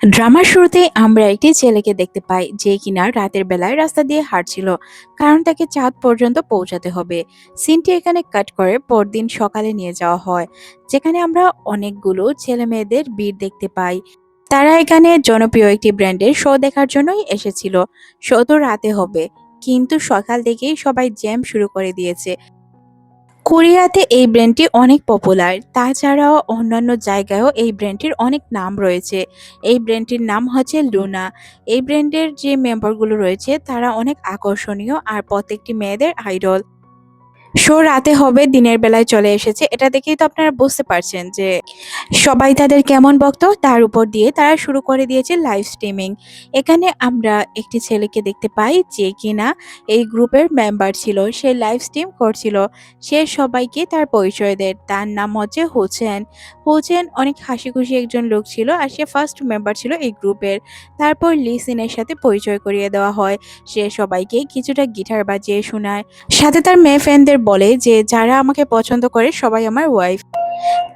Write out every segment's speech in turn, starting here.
ড্রামার শুরুতেই আমরা একটি ছেলেকে দেখতে পাই যে কিনা রাতের বেলায় রাস্তা দিয়ে হাঁটছিল, কারণ তাকে চাঁদ পর্যন্ত পৌঁছাতে হবে। সিনটি এখানে কাট করে পরদিন সকালে নিয়ে যাওয়া হয়, যেখানে আমরা অনেকগুলো ছেলে মেয়েদের ভিড় দেখতে পাই। তারা এখানে জনপ্রিয় একটি ব্র্যান্ডের শো দেখার জন্যই এসেছিল। শো তো রাতে হবে, কিন্তু সকাল থেকেই সবাই জ্যাম শুরু করে দিয়েছে। কোরিয়াতে এই ব্র্যান্ডটি অনেক পপুলার। তাছাড়াও অন্যান্য জায়গায়ও এই ব্র্যান্ডটির অনেক নাম রয়েছে। এই ব্র্যান্ডটির নাম হচ্ছে লুনা। এই ব্র্যান্ডের যে মেম্বারগুলো রয়েছে তারা অনেক আকর্ষণীয় আর প্রত্যেকটি মেয়েদের আইডল। শো রাতে হবে, দিনের বেলায় চলে এসেছে, এটা দেখেই তো আপনারা বুঝতে পারছেন যে সবাই তাদের কেমন ভক্ত। তার উপর দিয়ে তারা শুরু করে দিয়েছে লাইভ স্ট্রিমিং। এখানে আমরা একটি ছেলেকে দেখতে পাই যে কিনা এই গ্রুপের মেম্বার ছিল, সে লাইভ স্ট্রিম করছিল। সে সবাইকে তার পরিচয় দেয়, তার নাম হচ্ছে হোসেন। হোসেন অনেক হাসি খুশি একজন লোক ছিল, আর সে ফার্স্ট মেম্বার ছিল এই গ্রুপের। তারপর লিসিনের সাথে পরিচয় করিয়ে দেওয়া হয়। সে সবাইকে কিছুটা গিটার বাজিয়ে শোনায়, সাথে তার মেয়ে ফ্রেন্ডদের বলে যে যারা আমাকে পছন্দ করে সবাই আমার ওয়াইফ।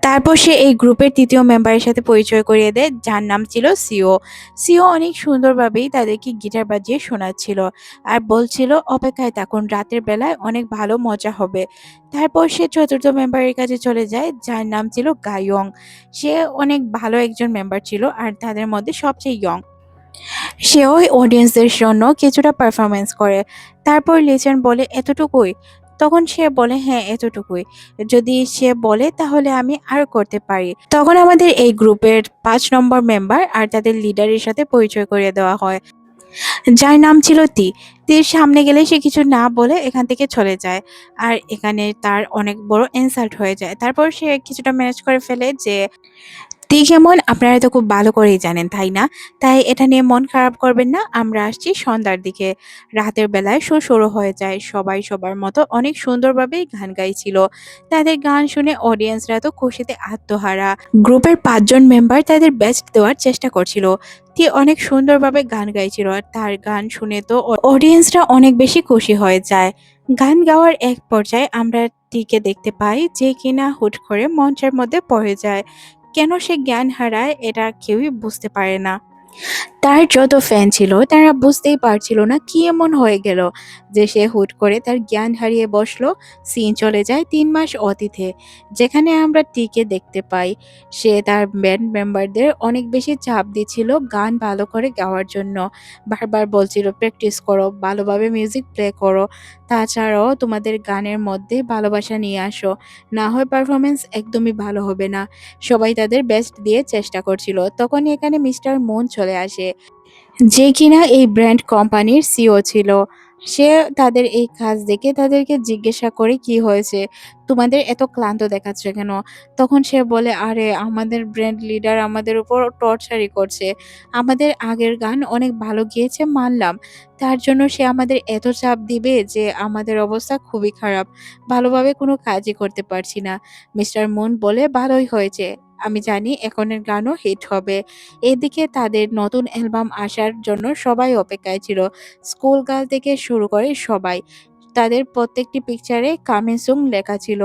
তারপর সে এই গ্রুপের তৃতীয় মেম্বারের সাথে পরিচয় করিয়ে দেয়, যার নাম ছিল সিও। সিও অনেক সুন্দরভাবেই তাদেরকে গিটার বাজিয়ে শোনাচ্ছিল আর বলছিল অপেক্ষায় থাকুন, রাতের বেলায় অনেক ভালো মজা হবে। তারপর সে চতুর্থ মেম্বারের কাছে চলে যায়, যার নাম ছিল গায়ং। সে অনেক ভালো একজন মেম্বার ছিল আর তাদের মধ্যে সবচেয়ে ইয়ং। সেও অডিয়েন্সদের জন্য কিছুটা পারফরমেন্স করে। তারপর লিচেন বলে এতটুকুই? তখন সে বলে হ্যাঁ এতটুকুই, যদি সে বলে তাহলে আমি আর করতে পারি। তখন আমাদের এই গ্রুপের 5 নম্বর মেম্বার আর তাদের লিডারের সাথে পরিচয় করিয়ে দেওয়া হয়, যার নাম ছিল তি। তির সামনে গেলে সে কিছু না বলে এখান থেকে চলে যায়, আর এখানে তার অনেক বড় ইনসাল্ট হয়ে যায়। তারপর সে কিছুটা ম্যানেজ করে ফেলে যে ঠিক এমন আপনারা তো খুব ভালো করেই জানেন, তাই না? তাই এটা নিয়ে মন খারাপ করবেন না। আমরা আসছি সন্ধ্যার দিকে। রাতের বেলায় শো শুরু হয়ে যায়। সবাই সবার মতো অনেক সুন্দরভাবেই গান গাইছিল। তাদের গান শুনে অডিয়েন্সরা তো খুশিতে আত্মহারা। গ্রুপের 5 জন মেম্বার তাদের বেস্ট দেওয়ার চেষ্টা করছিল। অনেক সুন্দরভাবে গান গাইছিল আর তার গান শুনে তো অডিয়েন্সরা অনেক বেশি খুশি হয়ে যায়। গান গাওয়ার এক পর্যায়ে আমরা টিকে দেখতে পাই যে কিনা হুট করে মঞ্চের মধ্যে পড়ে যায়। কেন সে জ্ঞান হারায় এটা কেউই বুঝতে পারে না। তার যত ফ্যান ছিল তারা বুঝতেই পারছিল না কি এমন হয়ে গেল যে সে হুট করে তার জ্ঞান হারিয়ে বসলো। সিন চলে যায় 3 মাস অতীতে, যেখানে আমরা টিকে দেখতে পাই সে তার ব্যান্ড মেম্বারদের অনেক বেশি চাপ দিচ্ছিল গান ভালো করে গাওয়ার জন্য। বারবার বলছিল প্র্যাকটিস করো, ভালোভাবে মিউজিক প্লে করো, তাছাড়াও তোমাদের গানের মধ্যে ভালোবাসা নিয়ে আসো, না হয় পারফরমেন্স একদমই ভালো হবে না। সবাই তাদের বেস্ট দিয়ে চেষ্টা করছিল। তখনই এখানে মিস্টার মুন চলে আসে, যে কিনা এই ব্র্যান্ড কোম্পানির সিও ছিল। সে তাদের এই কাজ দেখে তাদেরকে জিজ্ঞাসা করে কি হয়েছে, তোমাদের এত ক্লান্ত দেখাচ্ছ কেন? তখন সে বলে আরে আমাদের ব্র্যান্ড লিডার আমাদের উপর টর্চারই করছে। আমাদের আগের গান অনেক ভালো গিয়েছে মানলাম, তার জন্য সে আমাদের এত চাপ দিবে যে আমাদের অবস্থা খুবই খারাপ, ভালোভাবে কোনো কাজই করতে পারছি না। মিস্টার মুন বলে ভালোই হয়েছে, আমি জানি এখনের গানও হিট হবে। এদিকে তাদের নতুন অ্যালবাম আসার জন্য সবাই অপেক্ষায় ছিল। স্কুল গার্ল থেকে শুরু করে সবাই। তাদের প্রত্যেকটি পিকচারে কামিং সুন লেখা ছিল।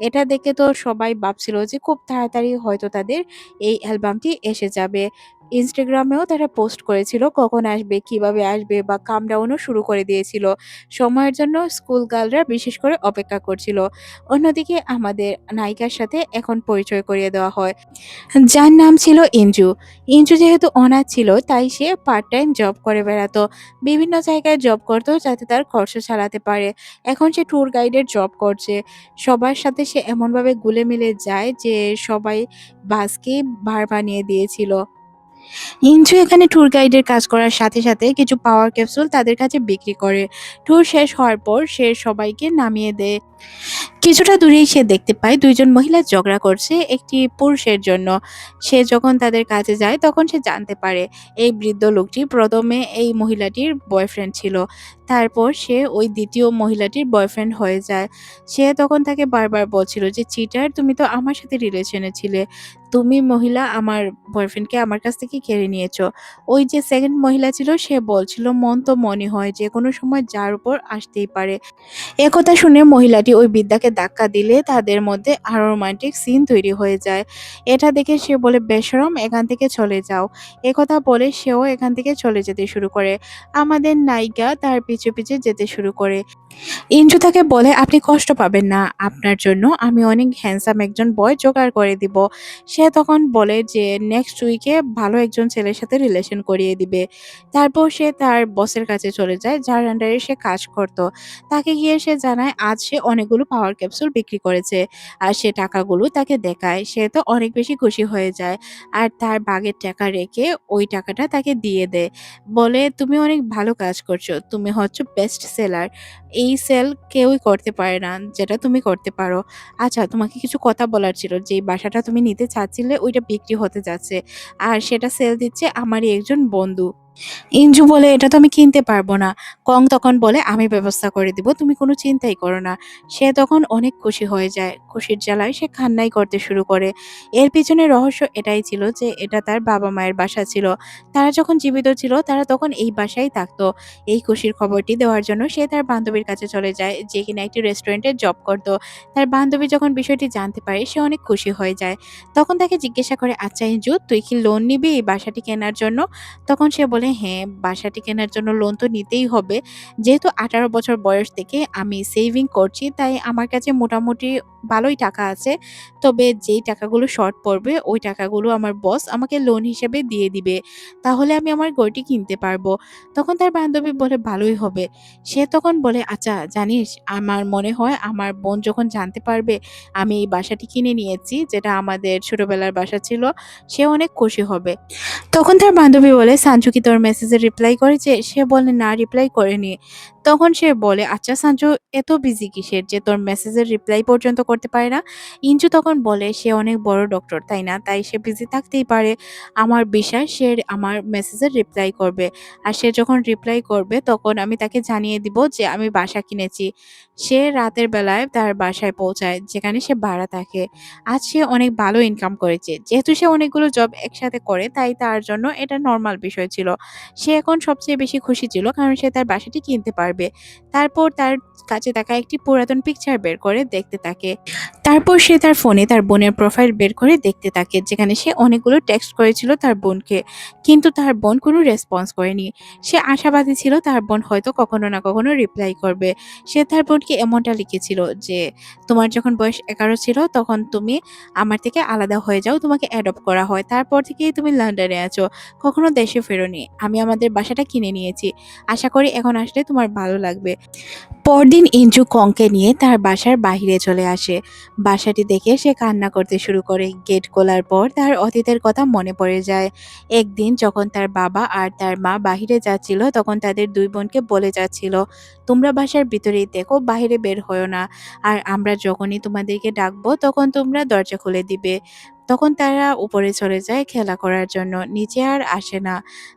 এটা দেখে তো সবাই ভাবছিল যে খুব তাড়াতাড়ি হয়তো তাদের এই অ্যালবামটি এসে যাবে। ইনস্টাগ্রামেও তারা পোস্ট করেছিল কখন আসবে, কিভাবে আসবে বা কামডাউনও শুরু করে দিয়েছিল। সময়ের জন্য স্কুল গার্লরা বিশেষ করে অপেক্ষা করছিল। অন্যদিকে আমাদের নায়িকার সাথে এখন পরিচয় করিয়ে দেওয়া হয়, যার নাম ছিল ইঞ্জু। ইঞ্জু যেহেতু অনাথ ছিল তাই সে পার্ট টাইম জব করে বেড়াতো। বিভিন্ন জায়গায় জব করতো যাতে তার খরচ চালাতে পারে। এখন সে ট্যুর গাইডের জব করছে। সবার সাথে সে এমনভাবে গুলে মিলে যায় যে সবাই বাসকে ভাড় বানিয়ে দিয়েছিল। ইঞ্জু এখানে ট্যুর গাইডের কাজ করার সাথে সাথে কিছু পাওয়ার ক্যাপসুল তাদের কাছে বিক্রি করে। ট্যুর শেষ হওয়ার পর সে সবাইকে নামিয়ে দেয়। কিছুটা দূরেই সে দেখতে পায় 2 জন মহিলা ঝগড়া করছে একটি পুরুষের জন্য। সে যখন তাদের কাছে যায় তখন সে জানতে পারে এই বৃদ্ধ লোকটি প্রথমে এই মহিলাটির বয়ফ্রেন্ড ছিল। তারপর সে ওই দ্বিতীয় মহিলাটির বয়ফ্রেন্ড হয়ে যায়। সে তখন তাকে বারবার বলছিল যে চিটার, তুমি তো আমার সাথে রিলেশনে ছিলে, তুমি মহিলা আমার বয়ফ্রেন্ডকে আমার কাছ থেকে কেড়ে নিয়েছো। ওই যে সেকেন্ড মহিলা ছিল সে বলছিল মন তো মনে হয় যে কোনো সময় যার উপর আসতেই পারে। একথা শুনে মহিলাটি ওই বৃদ্ধাকে ধাক্কা দিলে তাদের মধ্যে আরো রোমান্টিক সিন তৈরি হয়ে যায়। এটা দেখে সে বলে, বেশরম, এখান থেকে চলে যাও। একথা বলে সেও এখান থেকে চলে যেতে শুরু করে। আমাদের নায়িকা তার পিছু পিছে যেতে শুরু করে। ইঞ্জু তাকে বলে, আপনি কষ্ট পাবেন না, আপনার জন্য আমি অনেক হ্যান্ডসাম একজন বয় জোগাড় করে দিব। সে তখন বলে যে নেক্সট উইকে ভালো একজন ছেলের সাথে রিলেশন করিয়ে দিবে। তারপর সে তার বসের কাছে চলে যায়, যার আন্ডারে সে কাজ করত। তাকে গিয়ে সে জানায় আজ সে অনেকগুলো পাওয়ার ক্যাপসুল বিক্রি করেছে। আর সে টাকাগুলো তাকে দেখায়। সে তো অনেক বেশি খুশি হয়ে যায়। আর তার বাগের টাকা রেখে ওই টাকাটা তাকে দিয়ে দেয়। বলে, তুমি অনেক ভালো কাজ করছো, তুমি হচ্ছে বেস্ট সেলার। এই সেল কেউই করতে পারে না যেটা তুমি করতে পারো। আচ্ছা, তোমাকে কিছু কথা বলার ছিল। যেই বাসাটা তুমি নিতে চাচ্ছিলে ওইটা বিক্রি হতে যাচ্ছে। আর সেটা সেল দিচ্ছে আমারই একজন বন্ধু। ইঞ্জু বলে, এটা তো আমি কিনতে পারবো না। কং তখন বলে, আমি ব্যবস্থা করে দিব, তুমি কোনো চিন্তাই করো না। সে তখন অনেক খুশি হয়ে যায়। খুশির জ্বালায় সে কান্নাই করতে শুরু করে। এর পিছনে রহস্য এটাই ছিল যে এটা তার বাবা মায়ের বাসা ছিল। তারা যখন জীবিত ছিল তারা তখন এই বাসায় থাকতো। এই খুশির খবরটি দেওয়ার জন্য সে তার বান্ধবীর কাছে চলে যায়, যে কিনা একটি রেস্টুরেন্টে জব করত। তার বান্ধবী যখন বিষয়টি জানতে পারে সে অনেক খুশি হয়ে যায়। তখন তাকে জিজ্ঞাসা করে, আচ্ছা ইঞ্জু, তুই কি লোন নিবি এই বাসাটি কেনার জন্য? তখন সে বলে, হ্যাঁ, বাসাটি কেনার জন্য লোন তো নিতেই হবে। যেহেতু 18 বছর বয়স থেকে আমি সেভিং করছি, তাই আমার কাছে মোটামুটি ভালোই টাকা আছে। তবে যেই টাকাগুলো শর্ট পড়বে ওই টাকাগুলো আমার বস আমাকে লোন হিসেবে দিয়ে দিবে। তাহলে আমি আমার ঘরটি কিনতে পারবো। তখন তার বান্ধবী বলে, ভালোই হবে। সে তখন বলে, আচ্ছা জানিস, আমার মনে হয় আমার বোন যখন জানতে পারবে আমি এই বাসাটি কিনে নিয়েছি, যেটা আমাদের ছোটবেলার বাসা ছিল, সে অনেক খুশি হবে। তখন তার বান্ধবী বলে, সাঞ্জু কি তোর মেসেজে রিপ্লাই করেছে? সে বলে, না, রিপ্লাই করেনি। তখন সে বলে, আচ্ছা সাঞ্জু, এত বিজি কিসের যে তোর মেসেজের রিপ্লাই পর্যন্ত করতে পারে না? ইঞ্জু তখন বলে, সে অনেক বড় ডক্টর, তাই না? তাই সে বিজি থাকতেই পারে। আমার বিশ্বাস সে আমার মেসেজের রিপ্লাই করবে। আর সে যখন রিপ্লাই করবে তখন আমি তাকে জানিয়ে দিব যে আমি বাসা কিনেছি। সে রাতের বেলায় তার বাসায় পৌঁছায়, যেখানে সে ভাড়া থাকে। আজ সে অনেক ভালো ইনকাম করেছে। যেহেতু সে অনেকগুলো জব একসাথে করে, তাই তার জন্য এটা নরমাল বিষয় ছিল। সে এখন সবচেয়ে বেশি খুশি ছিল কারণ সে তার বাসাটি কিনতে পারবে। তারপর তার কাছে থাকা একটি পুরাতন পিকচার বের করে দেখতে থাকে। তারপর সে তার ফোনে তার বোনের প্রোফাইল বের করে দেখতে থাকে, যেখানে সে অনেকগুলো টেক্সট করেছিল তার বোনকে। কিন্তু তার বোন কোনো রেসপন্স করেনি। সে আশাবাদী ছিল তার বোন হয়তো কখনো না কখনো রিপ্লাই করবে। সে তার বোনকে এমনটা লিখেছিল যে, তোমার যখন বয়স 11 ছিল তখন তুমি আমার থেকে আলাদা হয়ে যাও, তোমাকে অ্যাডপ্ট করা হয়। তারপর থেকেই তুমি লন্ডনে আছো, কখনো দেশে ফেরোনি। আমি আমাদের বাসাটা কিনে নিয়েছি, আশা করি এখন আসলে তোমার ভালো লাগবে। পরদিন ইঞ্জু কংকে নিয়ে তার বাসার বাহিরে চলে আসে। বাসাটি দেখে সে কান্না করতে শুরু করে। গেট খোলার পর তার অতীতের কথা মনে পড়ে যায়। একদিন যখন তার বাবা আর তার মা বাহিরে যাচ্ছিল, তখন তাদের দুই বোনকে বলে যাচ্ছিল, তোমরা বাসার ভিতরেই দেখো, বাহিরে বের হয়ো না। আর আমরা যখনই তোমাদেরকে ডাকবো তখন তোমরা দরজা খুলে দিবে। তখন তারা উপরে চলে যায় খেলা করার জন্য, নিচে আর আসে না।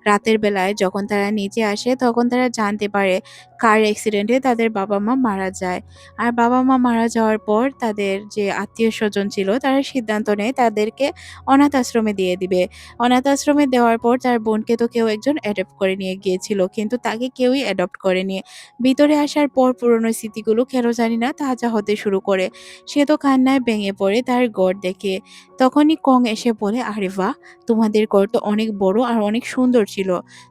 রাতের বেলায় যখন তারা নিচে আসে তখন তারা জানতে পারে কার অ্যাক্সিডেন্টে তাদের বাবা মা মারা যায়। আর বাবা মা মারা যাওয়ার পর তাদের যে আত্মীয় স্বজন ছিল তারা সিদ্ধান্ত নেয় তাদেরকে অনাথ আশ্রমে দিয়ে দিবে। অনাথ আশ্রমে দেওয়ার পর তার বোনকে তো কেউ একজন অ্যাডপ্ট করে নিয়ে গিয়েছিল, কিন্তু তাকে কেউই অ্যাডপ্ট করেনি। ভিতরে আসার পর পুরনো স্মৃতিগুলো কেন জানি না তাজা হতে শুরু করে। সে তো কান্নায় ভেঙে পড়ে তার ঘর দেখে। তখনই কং এসে বলে, আরে বাহ, তোমাদের ঘর তো অনেক বড় আর অনেক সুন্দর ছিল।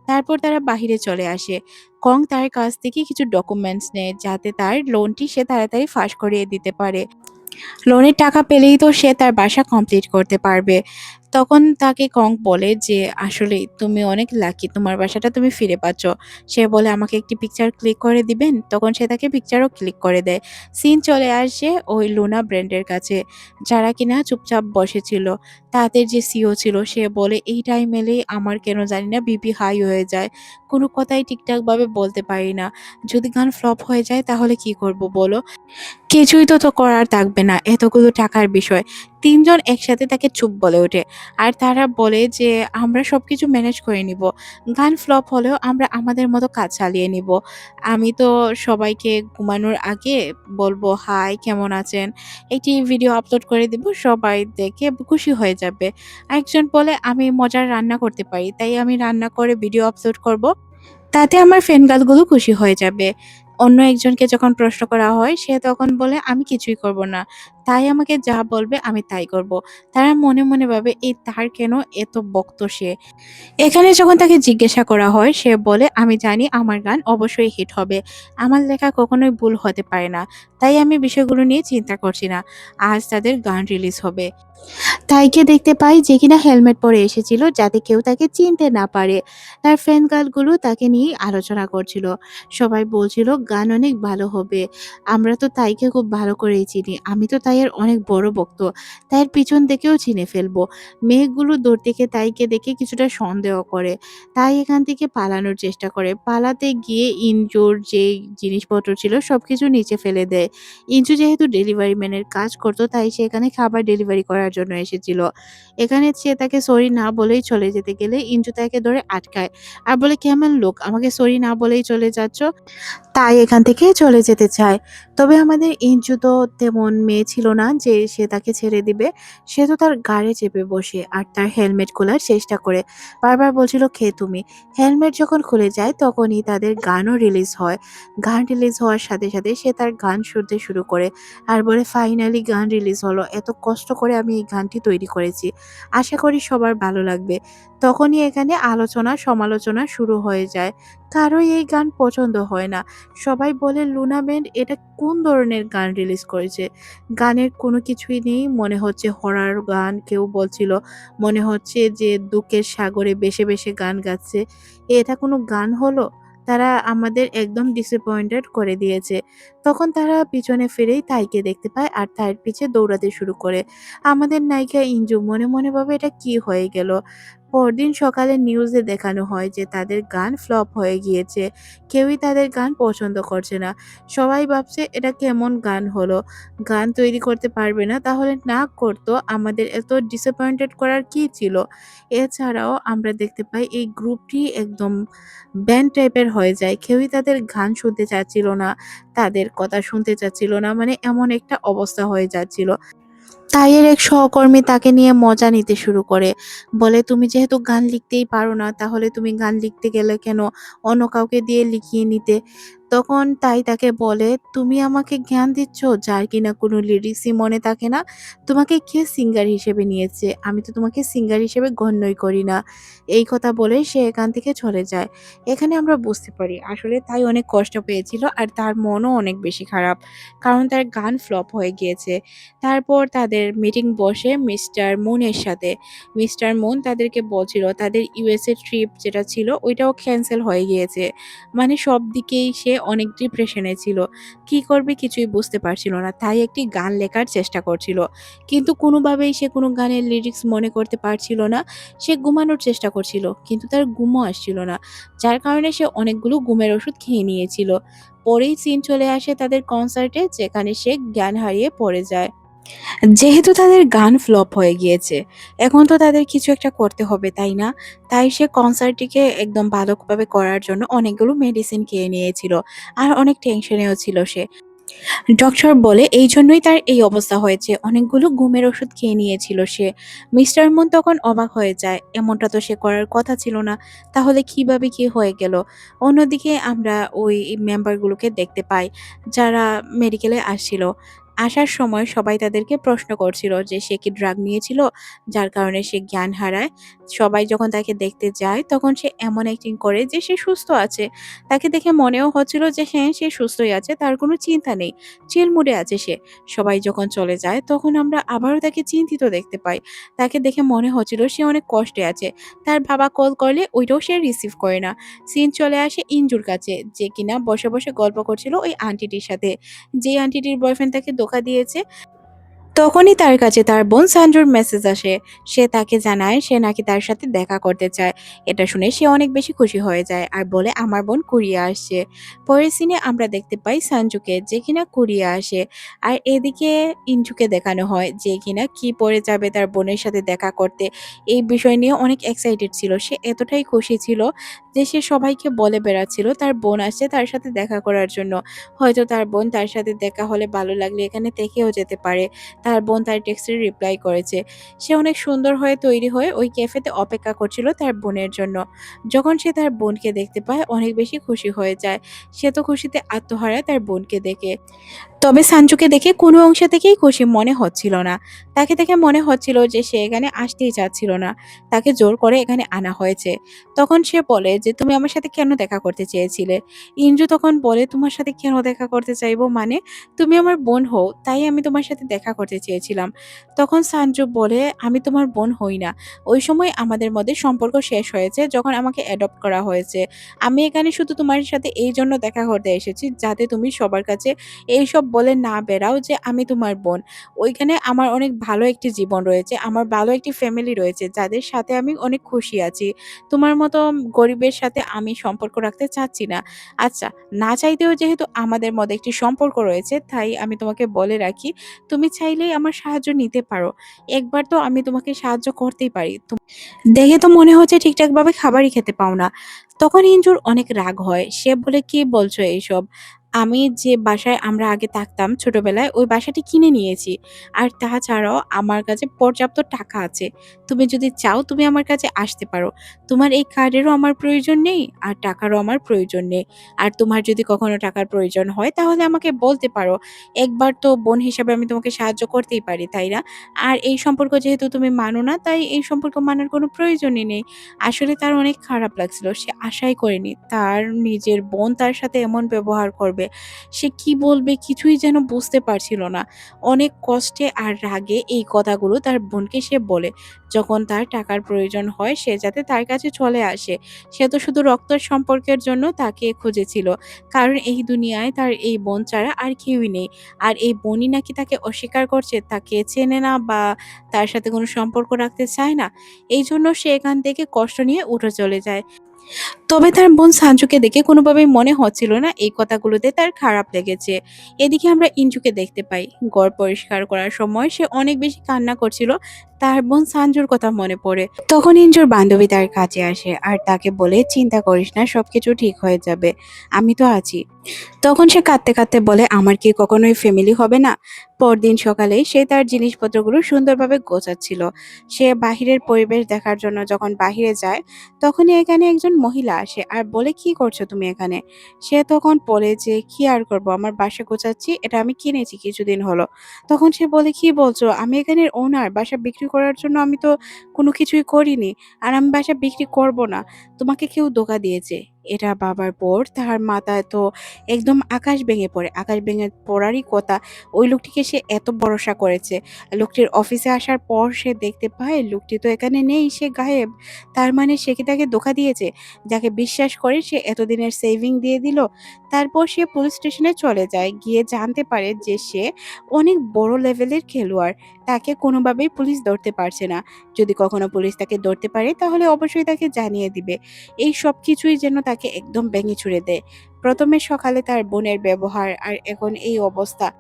তারপর তারা বাহিরে চলে আসে। কং তার কাছ থেকে কিছু ডকুমেন্টস নেয় যাতে তার লোনটি সে তাড়াতাড়ি ফাঁস করিয়ে দিতে পারে। লোনের টাকা পেলেই তো সে তার বাসা কমপ্লিট করতে পারবে। তখন তাকে কং বলে যে, আসলেই তুমি অনেক লাকি, তোমার বাসাটা তুমি ফিরে পাচ্ছ। সে বলে, আমাকে একটি পিকচার ক্লিক করে দিবেন? তখন সে তাকে পিকচারও ক্লিক করে দেয়। সিন চলে আসে ওই লুনা ব্র্যান্ডের কাছে, যারা কিনা চুপচাপ বসেছিল। তাদের যে সিও ছিল সে বলে, এই টাইম এলেই আমার কেন জানি না বিপি হাই হয়ে যায়, কোনো কথাই ঠিকঠাকভাবে বলতে পারি না। যদি গান ফ্লপ হয়ে যায় তাহলে কি করব বলো? কিছুই তো করার থাকবে না, এতগুলো টাকার বিষয়। তিনজন একসাথে তাকে চুপ বলে ওঠে। আর তারা বলে যে, আমরা সবকিছু ম্যানেজ করে নিব। গান ফ্লপ হলেও আমরা আমাদের মতো কাজ চালিয়ে নিব। আমি তো সবাইকে ঘুমানোর আগে বলবো, হাই, কেমন আছেন, একটি ভিডিও আপলোড করে দিব, সবাই দেখে খুশি হয়ে যাবে। একজন বলে, আমি মজার রান্না করতে পারি, তাই আমি রান্না করে ভিডিও আপলোড করব, তাতে আমার ফ্যান গার্লগুলো খুশি হয়ে যাবে। অন্য একজনকে যখন প্রশ্ন করা হয় সে তখন বলে আমি কিছুই করব না। তাই আমাকে যা বলবে আমি তাই করব। তারা মনে মনে ভাবে এই তার কেন এত বক্ত সে। এখানে যখন তাকে জিজ্ঞাসা করা হয় সে বলে আমি জানি আমার গান অবশ্যই হিট হবে। আমার লেখা কখনোই ভুল হতে পারে না। তাই আমি বিষয়গুলো নিয়ে চিন্তা করছি না। আজ তাদের গান রিলিজ হবে। তাইকে দেখতে পাই যে কিনা হেলমেট পরে এসেছিল যাতে কেউ তাকে চিনতে না পারে। তার ফ্যান গার্লগুলো তাকে নিয়ে আলোচনা করছিল। সবাই বলছিল গান অনেক ভালো হবে। আমরা তো তাইকে খুব ভালো করেই চিনি। আমি তো তাইয়ের অনেক বড় ভক্ত। তাইয়ের পিছন থেকেও চিনে ফেলবো। মেয়েগুলো দূর থেকে তাইকে দেখে কিছুটা সন্দেহ করে। তাই এখান থেকে পালানোর চেষ্টা করে। পালাতে গিয়ে ইনজুর যে জিনিসপত্র ছিল সবকিছু নিচে ফেলে দেয়। ইঞ্জু যেহেতু ডেলিভারি ম্যানের কাজ করতো তাই সে এখানে খাবার ডেলিভারি করার জন্য এসেছিল। এখানে সে তাকে সরি না বলেই চলে যেতে গেলে ইঞ্জু তাকে ধরে আটকায় আর বলে কেমন লোক আমাকে সরি না বলেই চলে যাচ্ছ। তাই এখান থেকে চলে যেতে চায়। তবে আমাদের ইঞ্জু তো তেমন মেয়ে ছিল না যে সে তাকে ছেড়ে দিবে। সে তো তার গাড়ি চেপে বসে আর তার হেলমেট খোলার চেষ্টা করে। বারবার বলছিল কে তুমি। হেলমেট যখন খুলে যায় তখনই তাদের গানও রিলিজ হয়। গান রিলিজ হওয়ার সাথে সাথে সে তার গান শুনতে শুরু করে আর বলে ফাইনালি গান রিলিজ হলো। এত কষ্ট করে আমি এই গানটি তৈরি করেছি। আশা করি সবার ভালো লাগবে। তখনই এখানে আলোচনা সমালোচনা শুরু হয়ে যায়। কারোই এই গান পছন্দ হয় না। সবাই বলে লুনা ব্যান্ড এটা কোন ধরনের গান রিলিজ করেছে। গানের কোনো কিছুই নেই। মনে হচ্ছে হরর গান, কেউ বলছিল মনে হচ্ছে যে দুঃখের সাগরে বেশে বেশে গান গাচ্ছে। এটা কোনো গান হলো? তারা আমাদের একদম ডিসঅ্যাপয়েন্টেড করে দিয়েছে। তখন তারা পিছনে ফিরেই তাইকে দেখতে পায় আর তাইয়ের পিছে দৌড়াতে শুরু করে। আমাদের নায়িকা ইঞ্জু মনে মনে ভাবে এটা কি হয়ে গেল। পরদিন সকালে নিউজে দেখানো হয় যে তাদের গান ফ্লপ হয়ে গিয়েছে। কেউই তাদের গান পছন্দ করছে না। সবাই ভাবছে এটা কেমন গান হলো? গান তৈরি করতে পারবে না তাহলে না করতো। আমাদের এত ডিসঅ্যাপয়েন্টেড করার কি ছিল? এছাড়াও আমরা দেখতে পাই এই গ্রুপটি একদম ব্যান্ড টাইপের হয়ে যায়। কেউই তাদের গান শুনতে চাচ্ছিল না, তাদের কথা শুনতে চাচ্ছিল না। মানে এমন একটা অবস্থা হয়ে যাচ্ছিল। তাইয়ের এক সহকর্মী তাকে নিয়ে মজা নিতে শুরু করে। বলে, "তুমি যেহেতু গান লিখতেই পারো না, তাহলে তুমি গান লিখতে গেলে কেন? অন্য কাউকে দিয়ে লিখিয়ে নিতে।" তখন তাই তাকে বলে, "তুমি আমাকে জ্ঞান দিচ্ছ যার কিনা কোনো লিরিক্সই মনে থাকে না? তোমাকে কে সিঙ্গার হিসেবে নিয়েছে? আমি তো তোমাকে সিঙ্গার হিসেবে গণ্যই করি না।" এই কথা বলে সে এখান থেকে চলে যায়। এখানে আমরা বুঝতে পারি আসলে তাই অনেক কষ্ট পেয়েছিল আর তার মনও অনেক বেশি খারাপ। কারণ তার গান ফ্লপ হয়ে গিয়েছে। তারপর তাদের মিটিং বসে মিস্টার মুনের সাথে। মিস্টার মুন তাদেরকে বলছিল তাদের ইউএসএ ট্রিপ যেটা ছিল ওইটাও ক্যান্সেল হয়ে গিয়েছে। মানে সব দিকেই সে অনেক ডিপ্রেশনে ছিল। কি করবে কিছুই বুঝতে পারছিল না। তাই একটি গান লেখার চেষ্টা করছিল। কিন্তু কোনোভাবেই সে কোনো গানের লিরিক্স মনে করতে পারছিল না। সে ঘুমানোর চেষ্টা করছিল। কিন্তু তার ঘুমও আসছিল না। যার কারণে সে অনেকগুলো ঘুমের ওষুধ খেয়ে নিয়েছিল। পরেই সিন চলে আসে তাদের কনসার্টে যেখানে সে জ্ঞান হারিয়ে পড়ে যায়। যেহেতু তাদের গান ফ্লপ হয়ে গিয়েছে, এখন তো তাদের কিছু একটা করতে হবে, তাই না? তাই সে কনসার্টটিকে একদম ভালোভাবে করার জন্য অনেকগুলো মেডিসিন খেয়ে নিয়েছিল। আর অনেক টেনশনেও ছিল সে। ডক্টর বলে এইজন্যই তার এই অবস্থা হয়েছে। অনেকগুলো ঘুমের ওষুধ খেয়ে নিয়েছিল সে। মিস্টার মুন তখন অবাক হয়ে যায়। এমনটা তো সে করার কথা ছিল না। তাহলে কিভাবে কি হয়ে গেল? অন্যদিকে আমরা ওই মেম্বারগুলোকে দেখতে পাই যারা মেডিকেলে আসছিল। আসার সময় সবাই তাদেরকে প্রশ্ন করছিল যে সে কি ড্রাগ নিয়েছিল যার কারণে সে জ্ঞান হারায়। সবাই যখন তাকে দেখতে যায় তখন সে এমন অ্যাক্টিং করে যে সে সুস্থ আছে। তাকে দেখে মনেও হচ্ছিল যে হ্যাঁ, সে সুস্থই আছে, তার কোনো চিন্তা নেই। চিল মুডে আছে সে। সবাই যখন চলে যায় তখন আমরা আবারও তাকে চিন্তিত দেখতে পাই। তাকে দেখে মনে হচ্ছিল সে অনেক কষ্টে আছে। তার বাবা কল করলে ওইটাও সে রিসিভ করে না। সিন চলে আসে ইঞ্জুর কাছে, যে কিনা বসে বসে গল্প করছিল ওই আন্টিটির সাথে। যে আন্টিটির বয়ফ্রেন্ড তাকে ধোঁকা দিয়েছে। তখনই তার কাছে তার বোন সানজুর মেসেজ আসে। সে তাকে জানায় সে নাকি তার সাথে দেখা করতে চায়। এটা শুনে সে অনেক বেশি খুশি হয়ে যায় আর বলে আমার বোন কোরিয়া আসছে। পরের সিনে আমরা দেখতে পাই সানজুকে যে কিনা কোরিয়া আসে। আর এদিকে ইঞ্জুকে দেখানো হয় যে কিনা কি পরে যাবে তার বোনের সাথে দেখা করতে। এই বিষয় নিয়ে অনেক এক্সাইটেড ছিল। সে এতটাই খুশি ছিল যে সে সবাইকে বলে বেড়াচ্ছিল তার বোন আসছে তার সাথে দেখা করার জন্য। হয়তো তার বোন তার সাথে দেখা হলে ভালো লাগলে এখানে থেকেও যেতে পারে। তার বোন তার টেক্সটের রিপ্লাই করেছে। সে অনেক সুন্দর হয়ে তৈরি হয়ে ওই ক্যাফেতে অপেক্ষা করছিল তার বোনের জন্য। যখন সে তার বোনকে দেখতে পায় অনেক বেশি খুশি হয়ে যায়। সে তো খুশিতে আত্মহারা তার বোনকে দেখে। তবে সানজুকে দেখে কোনো অংশ থেকেই খুশি মনে হচ্ছিল না। তাকে দেখে মনে হচ্ছিল যে সে এখানে আসতেই চাচ্ছিল না। তাকে জোর করে এখানে আনা হয়েছে। তখন সে বলে যে, "তুমি আমার সাথে কেন দেখা করতে চেয়েছিলে?" ইন্দ্র তখন বলে, "তোমার সাথে কেন দেখা করতে চাইবো মানে? তুমি আমার বোন হও, তাই আমি তোমার সাথে দেখা করতে চেয়েছিলাম।" তখন সানজু বলে, "আমি তোমার বোন হই না। ওই সময় আমাদের মধ্যে সম্পর্ক শেষ হয়েছে যখন আমাকে অ্যাডপ্ট করা হয়েছে। আমি এখানে শুধু তোমার সাথে এইজন্য দেখা করতে এসেছি যাতে তুমি সবার কাছে এইসব বলে না বেড়াও যে আমি তোমার বোন। ওইখানে আমার অনেক ভালো একটি জীবন রয়েছে। আমার ভালো একটি ফ্যামিলি রয়েছে যাদের সাথে আমি অনেক খুশি আছি। তোমার মতো গরিবের সাথে আমি সম্পর্ক রাখতে চাচ্ছি না। আচ্ছা, না চাইতেও যেহেতু আমাদের মধ্যে একটি সম্পর্ক রয়েছে তাই আমি তোমাকে বলে রাখি, তুমি চাইলেই আমার সাহায্য নিতে পারো। একবার তো আমি তোমাকে সাহায্য করতেই পারি। দেখে তো মনে হচ্ছে ঠিকঠাকভাবে খাবারই খেতে পাও না।" তখন ইঞ্জুর অনেক রাগ হয়। সে বলে, "কি বলছো এইসব? আমি যে বাসায় আমরা আগে থাকতাম ছোটবেলায় ওই বাসাটি কিনে নিয়েছি। আর তাছাড়াও আমার কাছে পর্যাপ্ত টাকা আছে। তুমি যদি চাও তুমি আমার কাছে আসতে পারো। তোমার এই কার্ডেরও আমার প্রয়োজন নেই আর টাকারও আমার প্রয়োজন নেই। আর তোমার যদি কখনো টাকার প্রয়োজন হয় তাহলে আমাকে বলতে পারো। একবার তো বোন হিসাবে আমি তোমাকে সাহায্য করতেই পারি, তাই না? আর এই সম্পর্ক যেহেতু তুমি মানো না তাই এই সম্পর্ক মানার কোনো প্রয়োজনই নেই।" আসলে তার অনেক খারাপ লাগছিল। সে আশাই করেনি তার নিজের বোন তার সাথে এমন ব্যবহার করবে। সে কি বলবে কিছুই যেন বুঝতে পারছিল না। অনেক কষ্টে আর রাগে এই কথাগুলো তার বোনকে সে বলে। যখন তার টাকার প্রয়োজন হয় সে যাতে তার কাছে চলে আসে। সে তো শুধু রক্তের সম্পর্কের জন্য তাকে খুঁজেছিল। কারণ এই দুনিয়ায় তার এই বোন ছাড়া আর কেউই নেই। আর এই বোনই নাকি তাকে অস্বীকার করছে, তাকে চেনে না বা তার সাথে কোনো সম্পর্ক রাখতে চায় না। এইজন্য সে এখান থেকে কষ্ট নিয়ে উঠে চলে যায়। তবে তার বোন সানজুকে দেখে কোনোভাবেই মনে হচ্ছিল না এই কথাগুলোতে তার খারাপ লেগেছে। এদিকে আমরা ইঞ্জুকে দেখতে পাই। ঘর পরিষ্কার করার সময় সে অনেক বেশি কান্না করছিল। তার বোন সানজুর কথা মনে পড়ে। তখন ইঞ্জুর বান্ধবী তার কাছে আসে আর তাকে বলে, "চিন্তা করিস না, সবকিছু ঠিক হয়ে যাবে। আমি তো আছি।" তখন সে কাঁদতে কাঁদতে বলে, "আমার কি কখনোই ফ্যামিলি হবে না?" পরদিন সকালে সে তার জিনিসপত্রগুলো সুন্দরভাবে গোছাচ্ছিল। সে বাহিরের পরিবেশ দেখার জন্য যখন বাহিরে যায়, তখনই এখানে একজন মহিলা আসে আর বলে, "কি করছো তুমি এখানে?" সে তখন বলে যে, "কি আর করবো? আমার বাসা গোছাচ্ছি। এটা আমি কিনেছি কিছুদিন হলো।" তখন সে বলে, "কি বলছো? আমি এখানের ওনার। বাসা বিক্রি করার জন্য আমি তো কোনো কিছুই করিনি। আর আমি বাসা বিক্রি করব না। তোমাকে কেউ ধোঁকা দিয়েছে।" এটা ভাবার পর তার মাথায় তো একদম আকাশ ভেঙে পড়ে। আকাশ ভেঙে পড়ারই কথা। ওই লোকটিকে সে এত ভরসা করেছে। লোকটির অফিসে আসার পর সে দেখতে পায় লোকটি তো এখানে নেই, সে গায়েব। তার মানে সে কি তাকে ধোঁকা দিয়েছে? যাকে বিশ্বাস করে সে এতদিনের সেভিং দিয়ে দিল। তারপর সে পুলিশ স্টেশনে চলে যায়। গিয়ে জানতে পারে যে সে অনেক বড় লেভেলের খেলোয়াড়। তাকে কোনোভাবেই পুলিশ ধরতে পারছে না। যদি কখনো পুলিশ তাকে ধরতে পারে তাহলে অবশ্যই তাকে জানিয়ে দিবে। এই সবকিছুই যেন তাকে একদম ভেঙে চুরে দেয়। ১ম এ সকালে তার বোনের ব্যবহার আর এখন এই অবস্থা।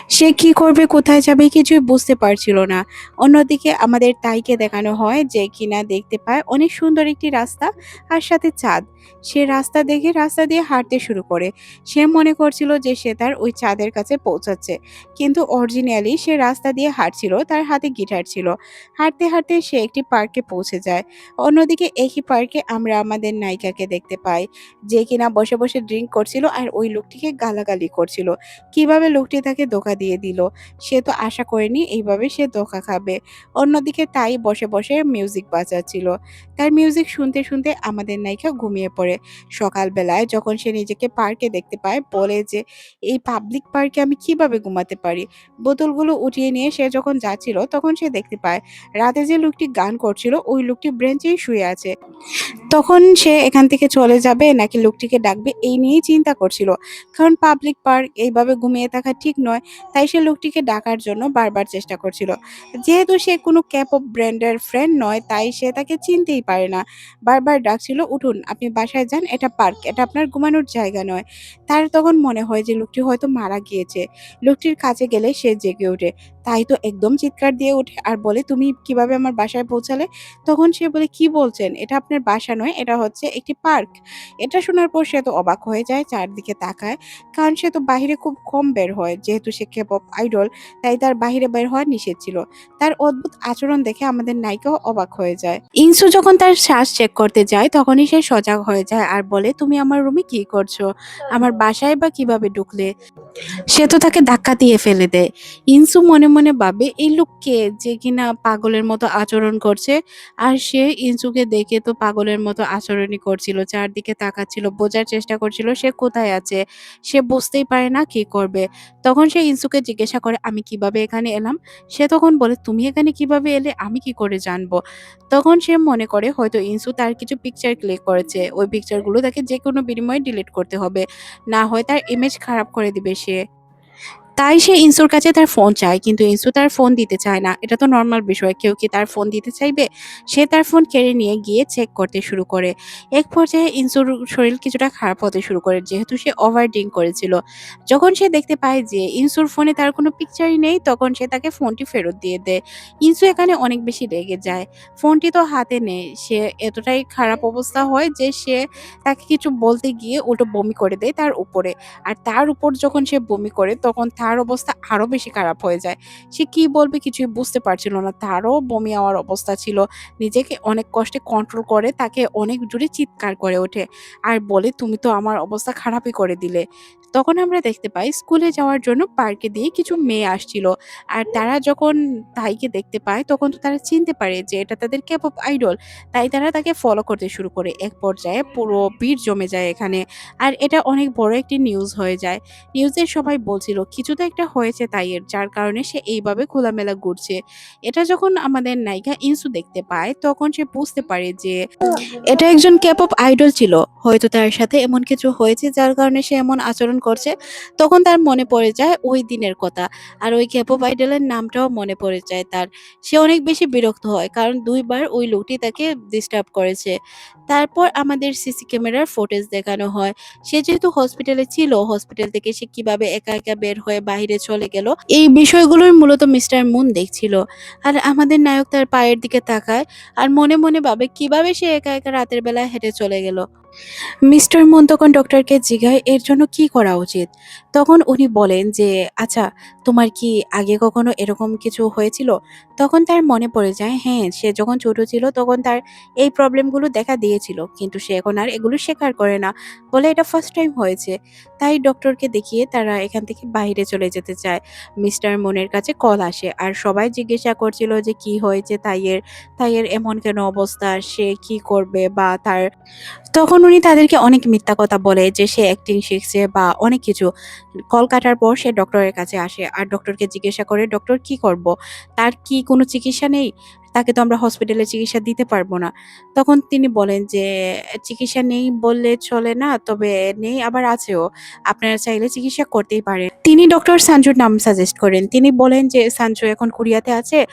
সে কি করবে, কোথায় যাবে কিছুই বুঝতে পারছিল না। অন্যদিকে আমাদের তাইকে দেখানো হয় যে কিনা দেখতে পায় অনেক সুন্দর একটি রাস্তা আর সাথে চাঁদ। সে রাস্তা দেখে রাস্তা দিয়ে হাঁটতে শুরু করে। সে মনে করছিল যে সে তার ওই চাঁদের কাছে পৌঁছাচ্ছে। কিন্তু অরিজিনালি সে রাস্তা দিয়ে হাঁটছিল, তার হাতে গিটার ছিল। হাঁটতে হাঁটতে সে একটি পার্কে পৌঁছে যায়। অন্যদিকে একই পার্কে আমরা আমাদের নায়িকাকে দেখতে পাই, যে কিনা বসে বসে ড্রিঙ্ক করছিল আর ওই লোকটিকে গালাগালি করছিল। কিভাবে লোকটি তাকে ধোঁকা দিয়ে দিল। সে তো আশা করেনি এইভাবে সে ধোঁকা খাবে। অন্যদিকে তাই বসে বসে মিউজিক বাজাচ্ছিল। তার মিউজিক শুনতে শুনতে আমাদের নায়িকা ঘুমিয়ে পড়ে। সকালবেলায় যখন সে নিজেকে পার্কে দেখতে পায় বলে যে, "এই পাবলিক পার্কে আমি কিভাবে ঘুমাতে পারি?" বোতলগুলো উঠিয়ে নিয়ে সে যখন যাচ্ছিল তখন সে দেখতে পায় রাতে যে লোকটি গান করছিল ওই লোকটি ব্রেঞ্চেই শুয়ে আছে। তখন সে এখান থেকে চলে যাবে নাকি লোকটিকে ডাকবে এই নিয়েই চিন্তা করছিল। কারণ পাবলিক পার্ক এইভাবে ঘুমিয়ে থাকা ঠিক নয়। তাই সে লোকটিকে ডাকার জন্য বারবার চেষ্টা করছিল। যেহেতু সে কোনো ক্যাপঅপ ব্র্যান্ডের ফ্রেন্ড নয় তাই সে তাকে চিনতেই পারে না। বারবার ডাকছিল, "উঠুন, আপনি বাসায় যান, এটা পার্ক, এটা আপনার ঘুমানোর জায়গা নয়।" তার তখন মনে হয় যে লোকটি হয়তো মারা গিয়েছে। লোকটির কাছে গেলে সে জেগে ওঠে। তাই তো একদম চিৎকার দিয়ে ওঠে আর বলে, "তুমি কিভাবে আমার বাসায় পৌঁছালে?" তখন সে বলে, "কি বলছেন? এটা আপনার বাসা নয়, এটা হচ্ছে একটি পার্ক।" এটা শোনার পর সে তো অবাক হয়ে যায়, চারদিকে তাকায়। কারণ সে তো বাহিরে খুব কম বের হয়। যেহেতু সে K-pop আইডল, তাই তার বাহিরে বের হওয়া নিষেধ ছিল। তার অদ্ভুত আচরণ দেখে আমাদের নায়িকাও অবাক হয়ে যায়। ইনসু যখন তার শ্বাস চেক করতে যায়, তখনই সে সজাগ হয়ে যায় আর বলে, "তুমি আমার রুমে কি করছো? আমার বাসায় বা কিভাবে ঢুকলে?" সে তো তাকে ধাক্কা দিয়ে ফেলে দেয়। ইনসু মনে মনে ভাবে, এই লোক কে যে কিনা পাগলের মতো আচরণ করছে। আর সে ইনসুকে দেখে তো পাগলের মতো আচরণই করছিল, চারদিকে তাকাচ্ছিল, বোঝার চেষ্টা করছিল সে কোথায় আছে। সে বুঝতেই পারে না কি করবে। তখন সে ইনসুকে জিজ্ঞাসা করে, আমি কিভাবে এখানে এলাম? সে তখন বলে, তুমি এখানে কিভাবে এলে আমি কি করে জানবো? তখন সে মনে করে হয়তো ইনসু তার কিছু পিকচার ক্লিক করেছে, ওই পিকচারগুলো তাকে যে কোনো বিনিময়ে ডিলিট করতে হবে, না হয় তার ইমেজ খারাপ করে দিবে সে। তাই সে ইনসুর কাছে তার ফোন চায়, কিন্তু ইনসু তার ফোন দিতে চায় না। এটা তো নরমাল বিষয়। কেউ কি তার ফোন দিতে চাইবে? সে তার ফোন কেড়ে নিয়ে গিয়ে চেক করতে শুরু করে। এক পর্যায়ে ইনসুর শরীর কিছুটা খারাপ হতে শুরু করে, যেহেতু সে ওভার ড্রিংক করেছিল। যখন সে দেখতে পায় যে ইনসুর ফোনে তার কোনো পিকচারই নেই, তখন সে তাকে ফোনটি ফেরত দিয়ে দেয়। ইনসু এখানে অনেক বেশি রেগে যায়। ফোনটি তো হাতে নেই। সে এতটাই খারাপ অবস্থা হয় যে সে তাকে কিছু বলতে গিয়ে উল্টো বমি করে দেয় তার উপরে। আর তার উপর যখন সে বমি করে, তখন তার অবস্থা আরো বেশি খারাপ হয়ে যায়। সে কি বলবে কিছুই বুঝতে পারছিল না। তারও বমি হওয়ার অবস্থা ছিল। নিজেকে অনেক কষ্টে কন্ট্রোল করে তাকে অনেক জোরে চিৎকার করে ওঠে আর বলে, তুমি তো আমার অবস্থা খারাপই করে দিলে। তখন আমরা দেখতে পাই স্কুলে যাওয়ার জন্য পার্কে দিয়ে কিছু মেয়ে আসছিল। আর তারা যখন তাইকে দেখতে পায়, তখন তো তারা চিনতে পারে যে এটা তাদের K-pop আইডল। তাই তারা তাকে ফলো করতে শুরু করে। এক পর্যায়ে পুরো ভিড় জমে যায় এখানে। আর এটা অনেক বড় একটি নিউজ হয়ে যায়। নিউজে সবাই বলছিল কিছু তো একটা হয়েছে তাইয়ের, যার কারণে সে এইভাবে খোলামেলা ঘুরছে। এটা যখন আমাদের নায়িকা ইনসু দেখতে পায়, তখন সে বুঝতে পারে যে এটা একজন K-pop আইডল ছিল। হয়তো তার সাথে এমন কিছু হয়েছে যার কারণে সে এমন আচরণ করছে। তখন তার মনে পড়ে যায় ওই দিনের কথা। আর ওই K-pop আইডলের নামটাও মনে পড়ে যায় তার। সে অনেক বেশি বিরক্ত হয়, কারণ ২ বার ওই লোকটি তাকে ডিস্টার্ব করেছে। তারপর আমাদের সিসি ক্যামেরার ফুটেজ দেখানো হয়। সে যেহেতু হসপিটালে ছিল, হসপিটাল থেকে সে কিভাবে একা একা বের হয়ে বাহিরে চলে গেল, এই বিষয়গুলোই মূলত মিস্টার মুন দেখছিল। আর আমাদের নায়ক তার পায়ের দিকে তাকায় আর মনে মনে ভাবে কিভাবে সে একা একা রাতের বেলায় হেঁটে চলে গেল। মিস্টার মুন তখন ডক্টরকে জিজ্ঞায় এর জন্য কি করা উচিত। তখন উনি বলেন যে, আচ্ছা, তোমার কি আগে কখনো এরকম কিছু হয়েছিল? তখন তার মনে পড়ে যায়, হ্যাঁ, সে যখন ছোট ছিল তখন তার এই প্রবলেমগুলো দেখা দিয়েছিল, কিন্তু সে এখন আর এগুলো স্বীকার করে না, বলে এটা ফার্স্ট টাইম হয়েছে। তাই ডক্টরকে দেখিয়ে তারা এখান থেকে বাইরে চলে যেতে চায়। মিস্টার মুনের কাছে কল আসে আর সবাই জিজ্ঞাসা করছিল যে কি হয়েছে তাইয়ের, তাইয়ের এমন কেন অবস্থা, সে কি করবে বা তার। তখন উনি তাদেরকে অনেক মিথ্যা কথা বলে যে সে অ্যাক্টিং শিখছে বা অনেক কিছু। কল কাটার পর সে ডক্টরের কাছে আসে আর ডক্টরকে জিজ্ঞাসা করে, ডক্টর কি করব? তার কি কোনো চিকিৎসা নেই? তাকে তো আমরা হসপিটালে চিকিৎসা দিতে পারবো না। তখন তিনি বলেন যে, চিকিৎসা নেই বললে চলে না, তবে নেই আবার আছেও। আপনারা চাইলে চিকিৎসা করতেই পারেন। তিনি ডক্টর সানজুর নাম সাজেস্ট করেন। তিনি বলেন যে সানজু এখন কোরিয়াতে আছে।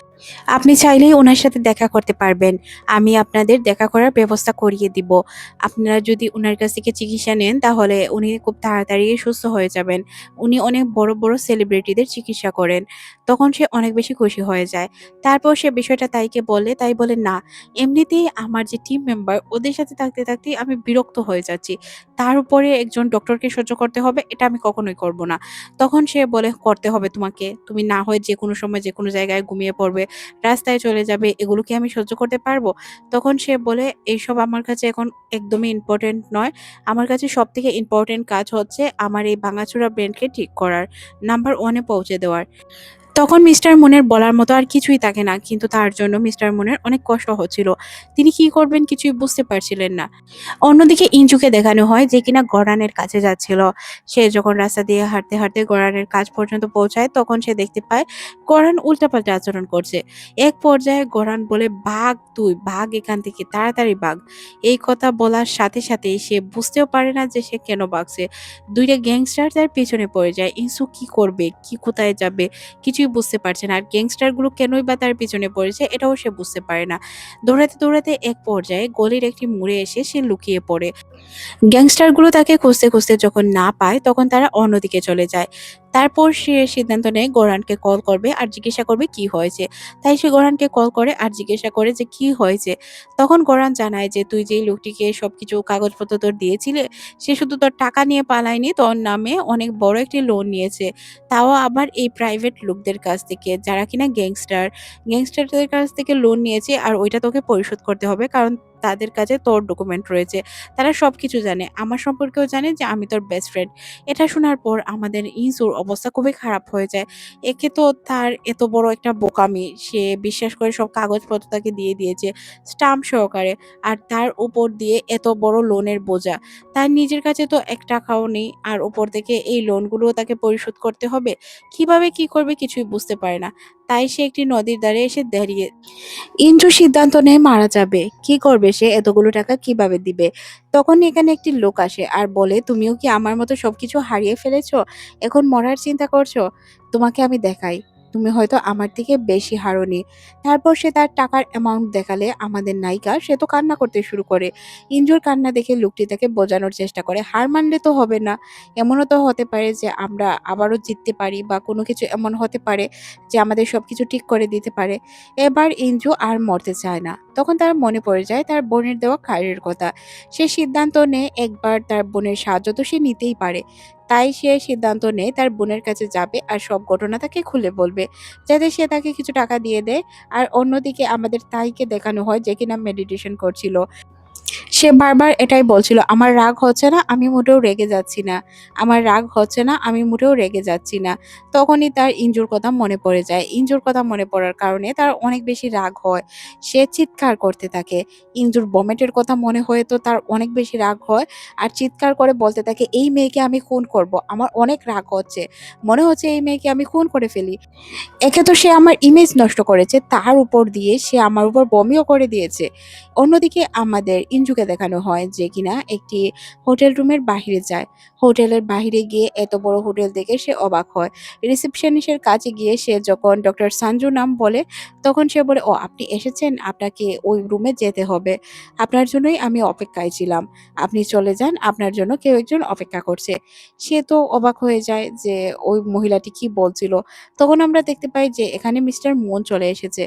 আপনি চাইলেই উনার সাথে দেখা করতে পারবেন। আমি আপনাদের দেখা করার ব্যবস্থা করিয়ে দিব। আপনারা যদি উনার কাছ থেকে চিকিৎসা নেন, তাহলে উনি খুব তাড়াতাড়ি সুস্থ হয়ে যাবেন। উনি অনেক বড়, বড় সেলিব্রিটিদের চিকিৎসা করেন। তখন সে অনেক বেশি খুশি হয়ে যায়। তারপর সে বিষয়টা তাইকে বলে, তাই বলে, "না, এমনিতেই আমার যে টিম মেম্বার ওদের সাথে থাকতে, থাকতেই আমি বিরক্ত হয়ে যাচ্ছি। তার উপরে একজন ডক্টরকে সহ্য করতে হবে, এটা আমি কখনোই করব না।" তখন সে বলে, "করতে হবে তোমাকে। তুমি না হয় যেকোনো সময় যেকোনো জায়গায় ঘুমিয়ে পড়বে, রাস্তায় চলে যাবে, এগুলো কি আমি সহ্য করতে পারবো?" তখন সে বলে, "এইসব আমার কাছে এখন একদমই ইম্পোর্টেন্ট নয়। আমার কাছে সবথেকে ইম্পোর্টেন্ট কাজ হচ্ছে আমার এই ভাঙাচোরা ব্রেইনকে ঠিক করার, নাম্বার 1 এ পৌঁছে দেওয়ার।" তখন মিস্টার মুনের বলার মতো আর কিছুই থাকে না। কিন্তু তার জন্য মিস্টার মুনের অনেক কষ্ট হচ্ছিল। তিনি কি করবেন কিছুই বুঝতে পারছিলেন না। অন্যদিকে ইঞ্জুকে দেখানো হয় যে কিনা গরানের কাছে যাচ্ছিল। সে যখন রাস্তা দিয়ে হাঁটতে, হাঁটতে গরানের কাছ পর্যন্ত পৌঁছায়, তখন সে দেখতে পায় গরান উল্টাপাল্টা আচরণ করছে। এক পর্যায়ে গরান বলে, "ভাগ তুই, ভাগ এখান থেকে, তাড়াতাড়ি ভাগ।" এই কথা বলার সাথে সাথেই সে বুঝতেও পারে না যে সে কেন ভাগছে। ২ টা গ্যাংস্টার তার পেছনে পড়ে যায়। ইনসু কি করবে? কি কোথায় যাবে? কিছুই বুঝতে পারছে না। আর গ্যাংস্টার গুলো কেনই বা তার পিছনে পড়েছে, এটাও সে বুঝতে পারে না। দৌড়াতে, দৌড়াতে এক পর্যায়ে গলির একটি মোড়ে এসে সে লুকিয়ে পড়ে। গ্যাংস্টারগুলো তাকে খুঁজতে, খুঁজতে যখন না পায়, তখন তারা অন্যদিকে চলে যায়। তারপর সে সিদ্ধান্ত নেয় গোরানকে কল করবে আর জিজ্ঞাসা করবে কি হয়েছে। তাই সে গোরানকে কল করে আর জিজ্ঞাসা করে যে কি হয়েছে। তখন গোরান জানায় যে তুই যেই লোকটিকে সবকিছু কাগজপত্র তোর দিয়েছিলে, সে শুধু তোর টাকা নিয়ে পালায়নি, তোর নামে অনেক বড় একটি লোন নিয়েছে। তাও আবার এই প্রাইভেট লোকদের কাছ থেকে, যারা কিনা গ্যাংস্টারদের কাছ থেকে লোন নিয়েছে, আর ওইটা তোকে পরিশোধ করতে হবে, কারণ তাদের কাছে তোর ডকুমেন্ট রয়েছে। তারা সবকিছু জানে, আমার সম্পর্কেও জানে যে আমি তোর বেস্ট ফ্রেন্ড। এটা শোনার পর আমাদের ইনসুর অবস্থা খুবই খারাপ হয়ে যায়। একে তো তার এত বড় একটা বোকামি, সে বিশ্বাস করে সব কাগজপত্র তাকে দিয়ে দিয়েছে স্টাম্প সহকারে, আর তার উপর দিয়ে এত বড় লোনের বোঝা। তার নিজের কাছে তো এক টাকাও নেই, আর উপর থেকে এই লোনগুলোও তাকে পরিশোধ করতে হবে। কিভাবে কি করবে কিছুই বুঝতে পারে না। তাই সে একটি নদীর ধারে এসে দাঁড়িয়ে ইন্দ্র সিদ্ধান্ত নেয় মারা যাবে। কি করবে সে? এতগুলো টাকা কিভাবে দিবে? তখন এখানে একটি লোক আসে আর বলে, তুমিও কি আমার মতো সবকিছু হারিয়ে ফেলেছো, এখন মরার চিন্তা করছো? তোমাকে আমি দেখাই, তুমি হয়তো আমার থেকে বেশি হারোনি। তারপর সে তার টাকার অ্যামাউন্ট দেখালে আমাদের নায়িকা, সে তো কান্না করতে শুরু করে। ইঞ্জুর কান্না দেখে লোকটি তাকে বোঝানোর চেষ্টা করে, হার মানলে তো হবে না, এমনও তো হতে পারে যে আমরা আবারও জিততে পারি, বা কোনো কিছু এমন হতে পারে যে আমাদের সবকিছু ঠিক করে দিতে পারে। এবার ইঞ্জু আর মরতে চায় না। তখন তার মনে পড়ে যায় তার বোনের দেওয়া খায়ের কথা। সে সিদ্ধান্ত নেয় একবার তার বোনের সাহায্য তো সে নিতেই পারে। তাই সে সিদ্ধান্ত নেয় তার বোনের কাছে যাবে আর সব ঘটনা তাকে খুলে বলবে, যাতে সে তাকে কিছু টাকা দিয়ে দেয়। আর অন্যদিকে আমাদের তাইকে দেখানো হয় যে কিনা মেডিটেশন করছিল। সে বারবার এটাই বলছিল, আমার রাগ হচ্ছে না, আমি মোটেও রেগে যাচ্ছি না। আমার রাগ হচ্ছে না, আমি মোটেও রেগে যাচ্ছি না। তখনই তার ইঞ্জুর কথা মনে পড়ে যায়। ইঞ্জুর কথা মনে পড়ার কারণে তার অনেক বেশি রাগ হয়। সে চিৎকার করতে থাকে। ইঞ্জুর বমেটের কথা মনে হয়ে তো তার অনেক বেশি রাগ হয়। আর চিৎকার করে বলতে থাকে, এই মেয়েকে আমি খুন করব, আমার অনেক রাগ হচ্ছে, মনে হচ্ছে এই মেয়েকে আমি খুন করে ফেলি। একে তো সে আমার ইমেজ নষ্ট করেছে, তার উপর দিয়ে সে আমার উপর বমিও করে দিয়েছে। অন্যদিকে আমাদের ইঞ্জুকে দেখানো হয় যে কিনা একটি হোটেল রুমের বাহিরে যায়। হোটেলের বাহিরে গিয়ে এত বড় হোটেল দেখে সে অবাক হয়। রিসেপশনিস্টের কাছে গিয়ে সে যখন ডক্টর সঞ্জু নাম বলে, তখন সে বলে, ও আপনি এসেছেন, আপনাকে ওই রুমে যেতে হবে, আপনার জন্যই আমি অপেক্ষায় ছিলাম, আপনি চলে যান, আপনার জন্য কেউ একজন অপেক্ষা করছে। সে তো অবাক হয়ে যায় যে ওই মহিলাটি কি বলছিল। তখন আমরা দেখতে পাই যে এখানে মিস্টার মুন চলে এসেছে।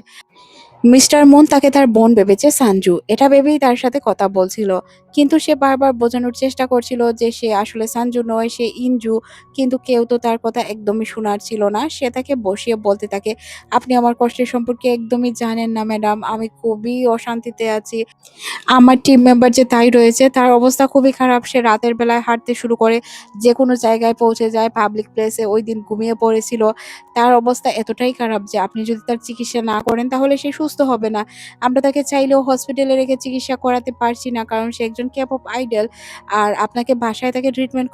মিস্টার মুন তাকে তার বোন ভেবেছে সানজু, এটা ভেবেই তার সাথে কথা বলছিল। কিন্তু সে বারবার বোঝানোর চেষ্টা করছিল যে সে আসলে সানজু নয়, সে ইনজু। কিন্তু কেউ তো তার কথা একদমই শোনার ছিল না। সে তাকে বসিয়ে বলতে থাকে, আপনি আমার কষ্টের সম্পর্কে একদমই জানেন না ম্যাডাম, আমি খুবই অশান্তিতে আছি। আমার টিম মেম্বার যে তাই রয়েছে, তার অবস্থা খুবই খারাপ। সে রাতের বেলায় হাঁটতে শুরু করে, যেকোনো জায়গায় পৌঁছে যায়, পাবলিক প্লেসে। ওইদিন ঘুমিয়ে পড়েছিল। তার অবস্থা এতটাই খারাপ যে আপনি যদি তার চিকিৎসা না করেন তাহলে সে সুস্থ হবে না। আমরা তাকে চাইলেও হসপিটালে রেখে চিকিৎসা করাতে পারছি না, কারণ সে একজন K-pop আইডল। আর আপনাকে বাসায় তাকে ট্রিটমেন্ট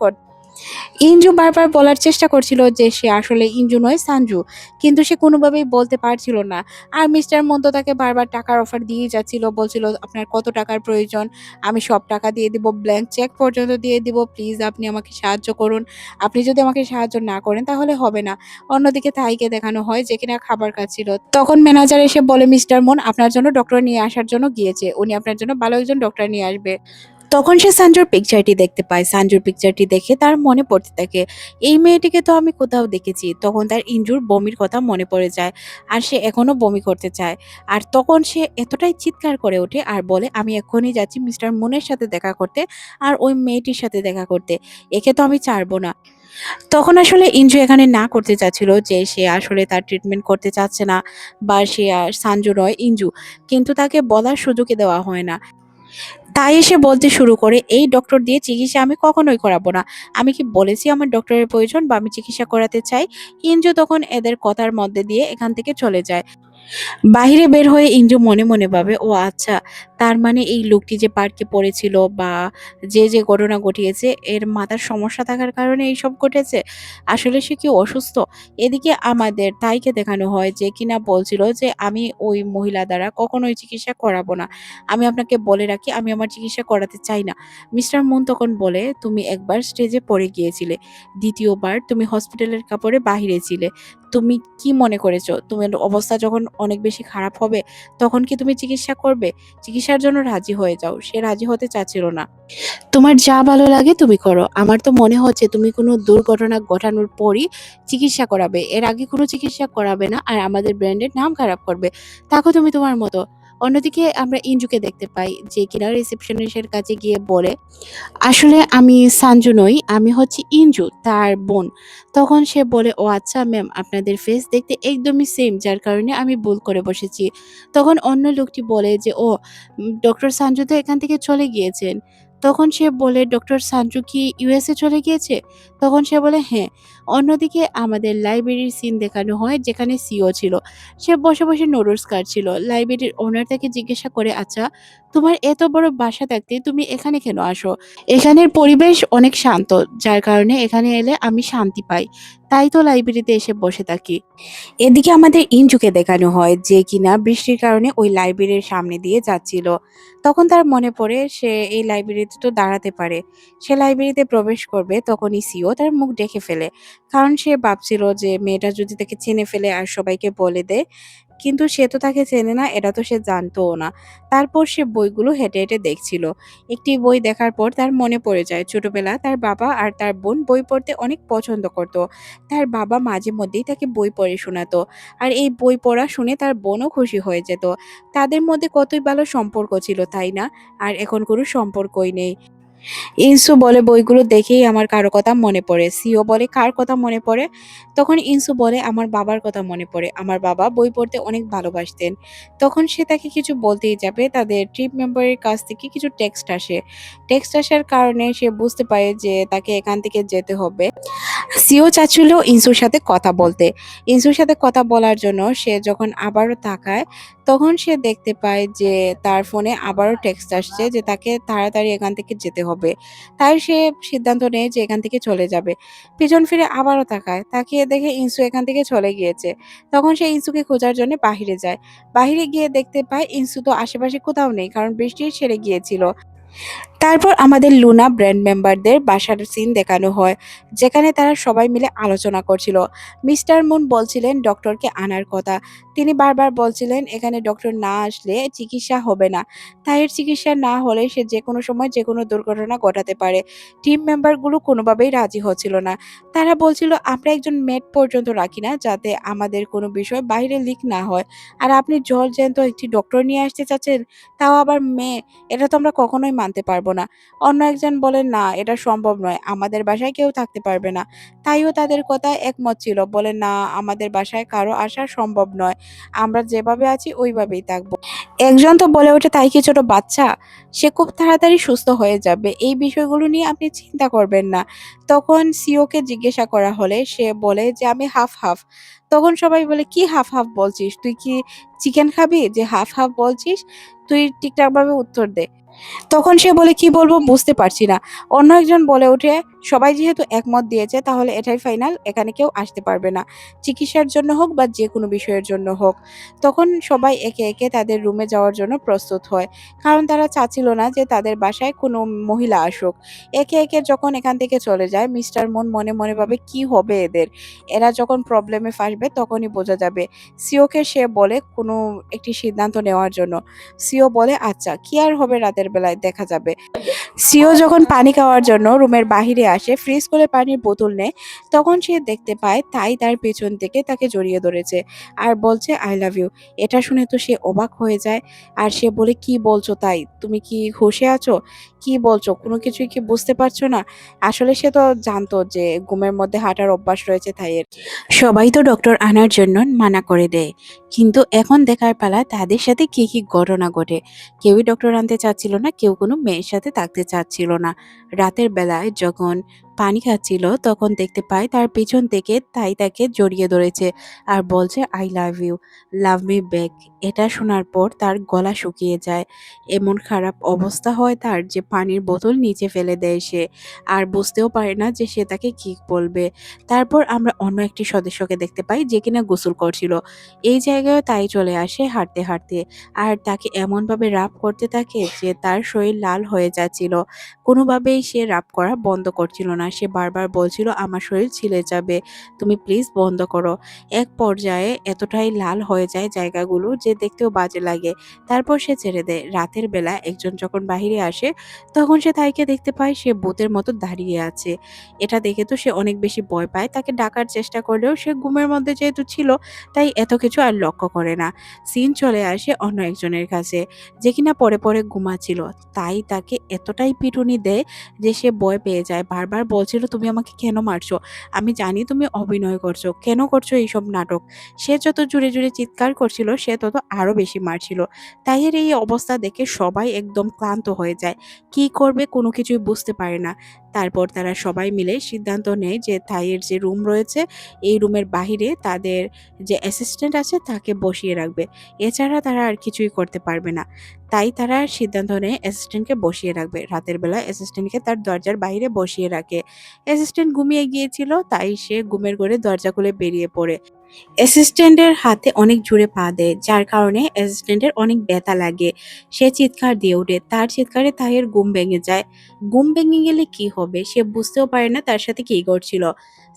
ইঞ্জু বারবার বলার চেষ্টা করছিল যে সে আসলে ইঞ্জু নয়, সানজু। কিন্তু সে কোনোভাবেই বলতে পারছিল না। আর মিস্টার মন্ত তাকে বারবার টাকার অফার দিয়েই যাচ্ছিল। বলছিল, আপনার কত টাকার প্রয়োজন? আমি সব টাকা দিয়ে দিব, ব্ল্যাংক চেক পর্যন্ত দিয়ে দিব। প্লিজ আপনি আমাকে সাহায্য করুন। আপনি যদি আমাকে সাহায্য না করেন তাহলে হবে না। অন্যদিকে তাইকে দেখানো হয় যে কিনা খাবার খাচ্ছিল। তখন ম্যানেজার এসে বলে, মিস্টার মুন আপনার জন্য ডক্টর নিয়ে আসার জন্য গিয়েছে। উনি আপনার জন্য ভালো একজন ডক্টর নিয়ে আসবে। তখন সে সানজুর পিকচারটি দেখতে পায়। সানজুর পিকচারটি দেখে তার মনে পড়তে থাকে, এই মেয়েটিকে তো আমি কোথাও দেখেছি। তখন তার ইনজুর বমির কথা মনে পড়ে যায়, আর সে এখনো বমি করতে চায়। আর তখন সে এতটাই চিৎকার করে ওঠে আর বলে, আমি এক্ষুনি যাচ্ছি মিস্টার মুনের সাথে দেখা করতে, আর ওই মেয়েটির সাথে দেখা করতে। একে তো আমি ছাড়বো না। তখন আসলে ইঞ্জু এখানে না করতে চাচ্ছিল যে সে আসলে তার ট্রিটমেন্ট করতে চাচ্ছে না, বা সে আর সানজু নয়, ইঞ্জু। কিন্তু তাকে বলার সুযোগই দেওয়া হয় না। তাই এসে বলতে শুরু করে, এই ডক্টর দিয়ে চিকিৎসা আমি কখনোই করাবো না। আমি কি বলেছি আমার ডক্টরের প্রয়োজন, বা আমি চিকিৎসা করাতে চাই? ইঞ্জু তখন এদের কথার মধ্যে দিয়ে এখান থেকে চলে যায়। বাহিরে বের হয়ে ইঞ্জু মনে মনে ভাবে, ও আচ্ছা, তার মানে এই লোকটি যে পার্কে পড়েছিল, বা যে ঘটনা ঘটিয়েছে, এর মাথার সমস্যা থাকার কারণে এইসব ঘটেছে। আসলে সে কি অসুস্থ? এদিকে আমাদের তাইকে দেখানো হয় যে কিনা বলছিল যে আমি ওই মহিলা দ্বারা কখনোই চিকিৎসা করাবো না। আমি আপনাকে বলে রাখি, আমি আমার চিকিৎসা করাতে চাই না। মিস্টার মুন তখন বলে, তুমি একবার স্টেজে পড়ে গিয়েছিলে, দ্বিতীয়বার তুমি হসপিটালের কাপড়ে বাহিরে ছিলে। তুমি কি মনে করেছো তোমার অবস্থা যখন অনেক বেশি খারাপ হবে তখন কি তুমি চিকিৎসা করবে? চিকিৎসা চিকিৎসার জন্য রাজি হয়ে যাও। সে রাজি হতে চাচ্ছিল না। তোমার যা ভালো লাগে তুমি করো। আমার তো মনে হচ্ছে তুমি কোনো দুর্ঘটনা ঘটানোর পরই চিকিৎসা করাবে। এর আগে কোনো চিকিৎসা করাবে না আর আমাদের ব্র্যান্ডের নাম খারাপ করবে। থাকো তুমি তোমার মতো। অন্যদিকে আমরা ইঞ্জুকে দেখতে পাই যে কিনা রিসেপশনিস্টের কাছে গিয়ে বলে, আসলে আমি সানজু নই, আমি হচ্ছি ইঞ্জু, তার বোন। তখন সে বলে, ও আচ্ছা ম্যাম, আপনাদের ফেস দেখতে একদমই সেম, যার কারণে আমি ভুল করে বসেছি। তখন অন্য লোকটি বলে যে, ও ডক্টর সানজু তো এখান থেকে চলে গিয়েছেন। তখন সে বলে, ডক্টর সানজু কি ইউএসএ চলে গিয়েছে? তখন সে বলে, হ্যাঁ। অন্যদিকে আমাদের লাইব্রেরির সিন দেখানো হয় যেখানে সিও ছিল। সে বসে বসে নুডলস কাটছিল। লাইব্রেরির ওনার তাকে জিজ্ঞাসা করে, আচ্ছা তোমার এত বড় বাসা থাকতে তুমি এখানে কেন আসো? এখানের পরিবেশ অনেক শান্ত, যার কারণে এখানে এলে আমি শান্তি পাই। তাই তো লাইব্রেরিতে এসে বসে থাকি। এদিকে আমাদের ইঞ্জুকে দেখানো হয় যে কিনা বৃষ্টির কারণে ওই লাইব্রেরির সামনে দিয়ে যাচ্ছিল। তখন তার মনে পড়ে সে এই লাইব্রেরিতে তো দাঁড়াতে পারে। সে লাইব্রেরিতে প্রবেশ করবে তখনই সিও তার মুখ ঢেকে ফেলে। কারণ সে ভাবছিল যে মেয়েটা যদি তাকে চিনে ফেলে আর সবাইকে বলে দেয়, কিন্তু সে তো তাকে চেনে না, এটা তো সে জানতোও না। তারপর সে বইগুলো হেঁটে হেঁটে দেখছিল। একটি বই দেখার পর তার মনে পড়ে যায় ছোটবেলা তার বাবা আর তার বোন বই পড়তে অনেক পছন্দ করত। তার বাবা মাঝে মধ্যেই তাকে বই পড়ে শোনাতো। আর এই বই পড়া শুনে তার বোনও খুশি হয়ে যেত। তাদের মধ্যে কতই ভালো সম্পর্ক ছিল, তাই না? আর এখন কোনো সম্পর্কই নেই। ইনসু বলে, বইগুলো দেখেই আমার কারো কথা মনে পড়ে। সিও বলে, কার কথা মনে পড়ে? তখন ইনসু বলে, আমার বাবার কথা মনে পড়ে। আমার বাবা বই পড়তে অনেক ভালোবাসতেন। তখন সে তাকে কিছু বলতেই যাবে, তাদের ট্রিপ মেম্বারের কাছ থেকে কিছু টেক্সট আসে। টেক্সট আসার কারণে সে বুঝতে পারে যে তাকে এখান থেকে যেতে হবে। সিও চাচ্ছিল ইনসুর সাথে কথা বলতে। ইনসুর সাথে কথা বলার জন্য সে যখন আবারও তাকায়, তখন সে দেখতে পায় যে তার ফোনে আবারও টেক্সট আসছে যে তাকে তাড়াতাড়ি এখান থেকে যেতে হবে। তাই সে সিদ্ধান্ত নেয় যে এখান থেকে চলে যাবে। পিছন ফিরে আবারও তাকায়। তাকিয়ে দেখে ইনসু এখান থেকে চলে গিয়েছে। তখন সে ইনসুকে খোঁজার জন্য বাহিরে যায়। বাহিরে গিয়ে দেখতে পায় ইনসু তো আশেপাশে কোথাও নেই, কারণ বৃষ্টি ছেড়ে গিয়েছিল। তারপর আমাদের লুনা ব্র্যান্ড মেম্বারদের বাসার সিন দেখানো হয়, যেখানে তারা সবাই মিলে আলোচনা করছিল। মিস্টার মুন বলছিলেন ডক্টরকে আনার কথা। তিনি বারবার বলছিলেন এখানে ডক্টর না আসলে চিকিৎসা হবে না। তাইয়ের চিকিৎসা না হলে সে যেকোনো সময় যেকোনো দুর্ঘটনা ঘটাতে পারে। টিম মেম্বারগুলো কোনোভাবেই রাজি হচ্ছিল না। তারা বলছিল, আমরা একজন মেড পর্যন্ত রাখি না যাতে আমাদের কোনো বিষয় বাইরে লিক না হয়। আর আপনি জলজ্যান্ত একটি ডক্টর নিয়ে আসতে চাচ্ছেন, তাও আবার মেয়ে। এটা তো আমরা কখনোই মানতে পারবো না। অন্য একজন বলেন, না এটা সম্ভব নয়। আমাদের বাসায় কেউ থাকতে পারবে না। তাইও তাদের কথায় একমত ছিল। বলে, না আমাদের বাসায় কারো আসা সম্ভব নয়। আমরা যেভাবে আছি ওইভাবেই থাকবো। একজন তো বলে ওঠে, তাই কি ছোট বাচ্চা? সে খুব তাড়াতাড়ি সুস্থ হয়ে যাবে। এই বিষয়গুলো নিয়ে আপনি চিন্তা করবেন না। তখন সিওকে জিজ্ঞাসা করা হলে সে বলে যে আমি হাফ হাফ। তখন সবাই বলে, কি হাফ হাফ বলছিস? তুই কি চিকেন খাবি যে হাফ হাফ বলছিস? তুই ঠিকঠাক ভাবে উত্তর দে। তখন সে বলে, কি বলবো বুঝতে পারছি না। অন্য একজন বলে ওঠে, সবাই যেহেতু একমত দিয়েছে তাহলে এটাই ফাইনাল, এখানে কেউ আসতে পারবে না। চিকিৎসার জন্য হোক বা যে কোনো বিষয়ের জন্য হোক। তখন সবাই একে একে তাদের রুমে যাওয়ার জন্য প্রস্তুত হয়, কারণ তারা চাচ্ছিল না যে তাদের বাসায় কোনো মহিলা আসুক। একে একে যখন এখান থেকে চলে যায়, মিস্টার মুন মনে মনে ভাবে কি হবে এদের। এরা যখন প্রবলেমে ফাঁসবে তখনই বোঝা যাবে। সিওকে সে বলে কোনো একটি সিদ্ধান্ত নেওয়ার জন্য। সিও বলে, আচ্ছা কি আর হবে, রাতের বেলায় দেখা যাবে। সিও যখন পানি খাওয়ার জন্য রুমের বাহিরে আসে, ফ্রিজ করে পানির বোতল নেয়, তখন সে দেখতে পায় তাই তার পেছন থেকে তাকে জড়িয়ে ধরেছে আর বলছে, আই লাভ ইউ। এটা শুনে তো সে অবাক হয়ে যায়। আর সে বলে, কি বলছো তাই? তুমি কি হুঁশে আছো? কি বলছো? কোনো কিছুই কি বুঝতে পারছো না? আসলে সে তো জানতো যে ঘুমের মধ্যে হাঁটার অভ্যাস রয়েছে তাইয়ের। সবাই তো ডক্টর আনার জন্য মানা করে দেয়, কিন্তু এখন দেখার পালা তাদের সাথে কি কি ঘটনা ঘটে। কেউই ডক্টর আনতে চাচ্ছিল না, কেউ কোনো মেয়ের সাথে থাকতে চাচ্ছিল না। রাতের বেলায় যখন পানি খাচ্ছিল তখন দেখতে পায় তার পিছন থেকে তাই তাকে জড়িয়ে ধরেছে আর বলছে, I love you, love me back. এটা শোনার পর তার গলা শুকিয়ে যায়। এমন খারাপ অবস্থা হয় তার যে পানির বোতল নিচে ফেলে দেয় সে। আর বুঝতেও পারে না যে সে তাকে কি বলবে। তারপর আমরা অন্য একটি সদস্যকে দেখতে পাই যে কিনা গোসল করছিল। এই জায়গায় তাই চলে আসে হাঁটতে হাঁটতে, আর তাকে এমনভাবে রাব করতে থাকে যে তার শরীর লাল হয়ে যাচ্ছিল। কোনোভাবেই সে রাব করা বন্ধ করছিল না। সে বারবার বলছিল আমার শরীর ছিলে যাবে, তুমি প্লিজ বন্ধ করো। এক পর্যায়ে এতটাই লাল হয়ে যায় জায়গাগুলো যে দেখতেও বাজে লাগে। তারপর সে ছেড়ে দেয়। রাতের বেলা একজন যখন বাহিরে আসে তখন সে তাইকে দেখতে পায় সে ভূতের মতো দাঁড়িয়ে আছে। এটা দেখে তো সে অনেক বেশি ভয় পায়। তাকে ডাকার চেষ্টা করলেও সে ঘুমের মধ্যে যেহেতু ছিল তাই এত কিছু আর লক্ষ্য করে না। সিন চলে আসে অন্য একজনের কাছে যে কিনা পরে পরে ঘুমাচ্ছিল। তাই তাকে এতটাই পিটুনি দেয় যে সে ভয় পেয়ে যায়। বারবার বলছিল তুমি আমাকে কেন মারছো? আমি জানি তুমি অভিনয় করছো। কেন করছো এইসব নাটক? সে যত জোরে জোরে চিৎকার করছিল সে তত আরো বেশি মারছিল। তাইয়ের এই অবস্থা দেখে সবাই একদম ক্লান্ত হয়ে যায়। কি করবে কোনো কিছুই বুঝতে পারে না। তারপর তারা সবাই মিলে সিদ্ধান্ত নেয় যে তাইয়ের যে রুম রয়েছে এই রুমের বাহিরে তাদের যে অ্যাসিস্ট্যান্ট আছে তাকে বসিয়ে রাখবে। এছাড়া তারা আর কিছুই করতে পারবে না। তাই তারা সিদ্ধান্ত নেয় অ্যাসিস্ট্যান্টকে বসিয়ে রাখবে। রাতের বেলা অ্যাসিস্ট্যান্টকে তার দরজার বাইরে বসিয়ে রাখে। অ্যাসিস্ট্যান্ট ঘুমিয়ে গিয়েছিল তাই সে ঘুমের ঘোরে দরজা খুলে বেরিয়ে পড়ে। অ্যাসিস্ট্যান্টের হাতে অনেক জোরে পা দেয় যার কারণে অ্যাসিস্ট্যান্টের অনেক ব্যথা লাগে। সে চিৎকার দিয়ে ওঠে। তার চিৎকারে তাহের ঘুম ভেঙে যায়। ঘুম ভেঙে গেলে কি হবে সে বুঝতেও পারে না তার সাথে কি ঘটছিল।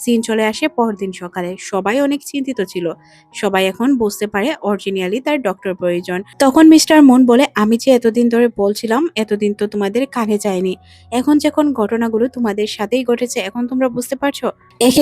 সিন চলে আসে পরদিন সকালে। সবাই অনেক চিন্তিত ছিল। সবাই এখন বুঝতে পারে অরিজিনালি তার ডক্টর প্রয়োজন। তখন মিস্টার মুন বলে আমি যে এতদিন ধরে বলছিলাম এতদিন তো তোমাদের কানে যায়নি। এখন যখন ঘটনাগুলো তোমাদের সাথেই ঘটেছে এখন তোমরা বুঝতে পারছো। এক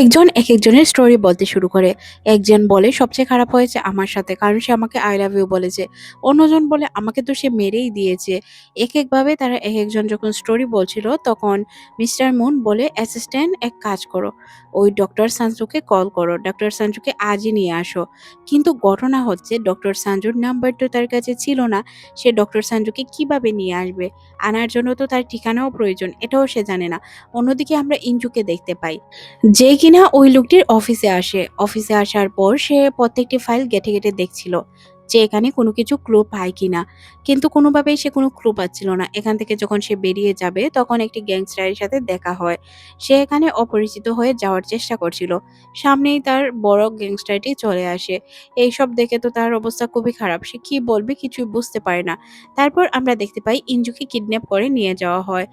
একজনের স্টোরি বলতে শুরু করে। একজন বলে সবচেয়ে খারাপ হয়েছে আমার সাথে কারণ সে আমাকে আই লাভ ইউ বলেছে। অন্যজন বলে আমাকে তো সে মেরেই দিয়েছে। একভাবে তারা এক একজন যখন স্টোরি বলছিল তখন মিস্টার মুন বলে অ্যাসিস্ট্যান্ট এক কাজ করো, ওই ডক্টর সানজুকে কল করো, ডক্টর সানজুকে আজই নিয়ে আসো। কিন্তু ঘটনা হচ্ছে ডক্টর সানজুর নাম্বার তো তার কাছে ছিল না। সে ডক্টর সানজুকে কিভাবে নিয়ে আসবে? আনার জন্য তো তার ঠিকানাও প্রয়োজন, এটাও সে জানে না। অন্যদিকে আমরা ইঞ্জুকে দেখতে পাই যে কিনা ওই লোকটির অফিসে আসে। অফিসে আসার পর সে প্রত্যেকটি ফাইল ঘেঁটে ঘেঁটে দেখছিল যে এখানে কোনো কিছু ক্লু পায় কিনা। কিন্তু কোনোভাবেই সে কোনো ক্লু পাচ্ছিল না। এখান থেকে যখন সে বেরিয়ে যাবে তখন একটি গ্যাংস্টারের সাথে দেখা হয়। সে এখানে অপরিচিত হয়ে যাওয়ার চেষ্টা করছিল। সামনেই তার বড় গ্যাংস্টারটি চলে আসে। এইসব দেখে তো তার অবস্থা খুবই খারাপ। সে কি বলবে কিছুই বুঝতে পারে না। তারপর আমরা দেখতে পাই ইঞ্জুকে কিডন্যাপ করে নিয়ে যাওয়া হয়।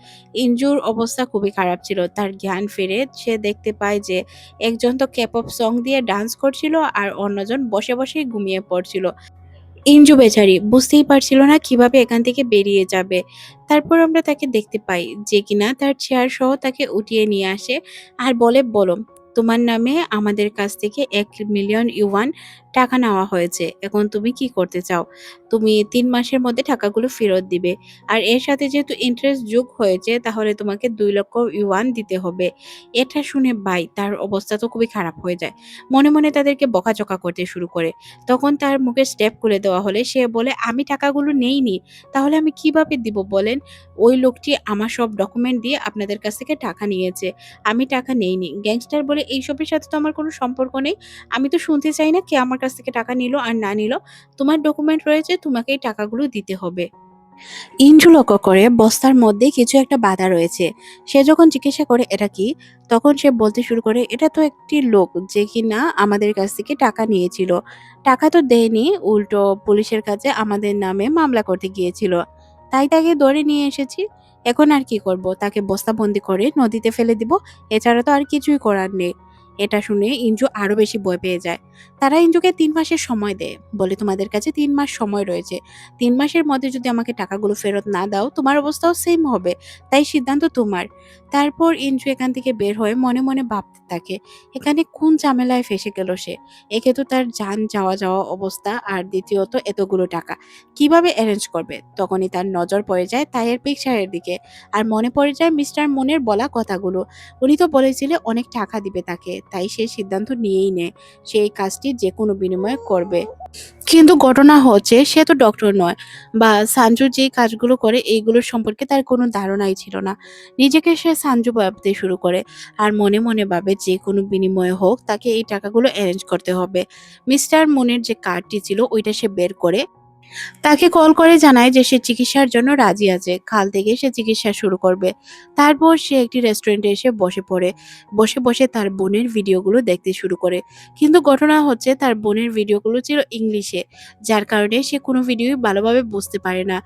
ইঞ্জুর অবস্থা খুবই খারাপ ছিল। তার জ্ঞান ফেরে সে দেখতে পায় যে একজন তো K-pop সং দিয়ে ডান্স করছিল আর অন্যজন বসে বসেই ঘুমিয়ে পড়ছিল। ইঞ্জু বেচারি বুঝতেই পারছিল না কিভাবে এখান থেকে বেরিয়ে যাবে। তারপর আমরা তাকে দেখতে পাই যে কিনা তার চেয়ার সহ তাকে উঠিয়ে নিয়ে আসে আর বলে বলো তোমার নামে আমাদের কাছ থেকে 1 মিলিয়ন ইউয়ান টাকা নেওয়া হয়েছে। এখন তুমি কি করতে চাও? তুমি 3 মাসের মধ্যে টাকাগুলো ফেরত দিবে। আর এর সাথে যেহেতু ইন্টারেস্ট যোগ হয়েছে তাহলে তোমাকে 2 লক্ষ ইউয়ান দিতে হবে। এটা শুনে ভাই তার অবস্থা তো খুবই খারাপ হয়ে যায়। মনে মনে তাদেরকে বকাঝকা করতে শুরু করে। তখন তার মুখে স্টেপ খুলে দেওয়া হলে সে বলে আমি টাকাগুলো নেইনি। তাহলে আমি কিভাবে দিব বলেন? ওই লোকটি আমার সব ডকুমেন্ট দিয়ে আপনাদের কাছ থেকে টাকা নিয়েছে। আমি টাকা নেইনি। গ্যাংস্টার বলে এইসবের সাথে তো আমার কোনো সম্পর্ক নেই। আমি তো শুনতে চাই না কে আমার কাছ থেকে টাকা নিল আর না নিল। তোমার ডকুমেন্ট রয়েছে তোমাকে এই টাকাগুলো দিতে হবে। ইঞ্জু লক্ষ্য করে বস্তার মধ্যে কিছু একটা বাঁধা রয়েছে। সে যখন জিজ্ঞাসা করে এটা কি, তখন সে বলতে শুরু করে এটা তো একটি লোক যে কিনা আমাদের কাছ থেকে টাকা নিয়েছিল। টাকা তো দেয়নি, উল্টো পুলিশের কাছে আমাদের নামে মামলা করতে গিয়েছিল। তাই তাকে ধরে নিয়ে এসেছি। এখন আর কি করব? তাকে বস্তাবন্দি করে নদীতে ফেলে দিব। এছাড়া তো আর কিছুই করার নেই। এটা শুনে ইঞ্জু আরো বেশি ভয় পেয়ে যায়। তারা ইঞ্জুকে 3 মাসের সময় দেয়। বলে তোমাদের কাছে 3 মাস সময় রয়েছে। 3 মাসের মধ্যে যদি আমাকে টাকাগুলো ফেরত না দাও তোমার অবস্থাও সেম হবে। তাই সিদ্ধান্ত তোমার। তারপর ইঞ্জু এখান থেকে বের হয়ে মনে মনে ভাবতে থাকে এখানে কোন ঝামেলায় ফেসে গেল সে। একে তো তার যান যাওয়া যাওয়া অবস্থা আর দ্বিতীয়ত এতগুলো টাকা কিভাবে অ্যারেঞ্জ করবে। তখনই তার নজর পড়ে যায় তাইয়ের পিকচারের দিকে। আর মনে পড়ে যায় মিস্টার মুনের বলা কথাগুলো। উনি তো বলেছিলেন অনেক টাকা দিবে তাকে। তাই সে সিদ্ধান্ত নিয়েই নেয় সে এই কাজটি যে কোনো বিনিময়ে করবে। কিন্তু ঘটনা হচ্ছে সে তো ডক্টর নয় বা সানজু যে কাজগুলো করে এইগুলোর সম্পর্কে তার কোনো ধারণাই ছিল না। নিজেকে সে সানজু ভাবতে শুরু করে আর মনে মনে ভাবে যে কোনো বিনিময়ে হোক তাকে এই টাকাগুলো অ্যারেঞ্জ করতে হবে। মিস্টার মুনের যে কার্ডটি ছিল ওইটা সে বের করে তাকে কল করে জানায় যে সে চিকিৎসার জন্য রাজি আছে। কাল থেকে সে চিকিৎসা শুরু করবে। তারপর সে একটি রেস্টুরেন্টে এসে বসে পড়ে। বসে বসে তার বোনের ভিডিওগুলো দেখতে শুরু করে। কিন্তু ঘটনা হচ্ছে তার বোনের ভিডিওগুলো ছিল ইংলিশে, যার কারণে সে কোনো ভিডিওই ভালোভাবে বুঝতে পারে না।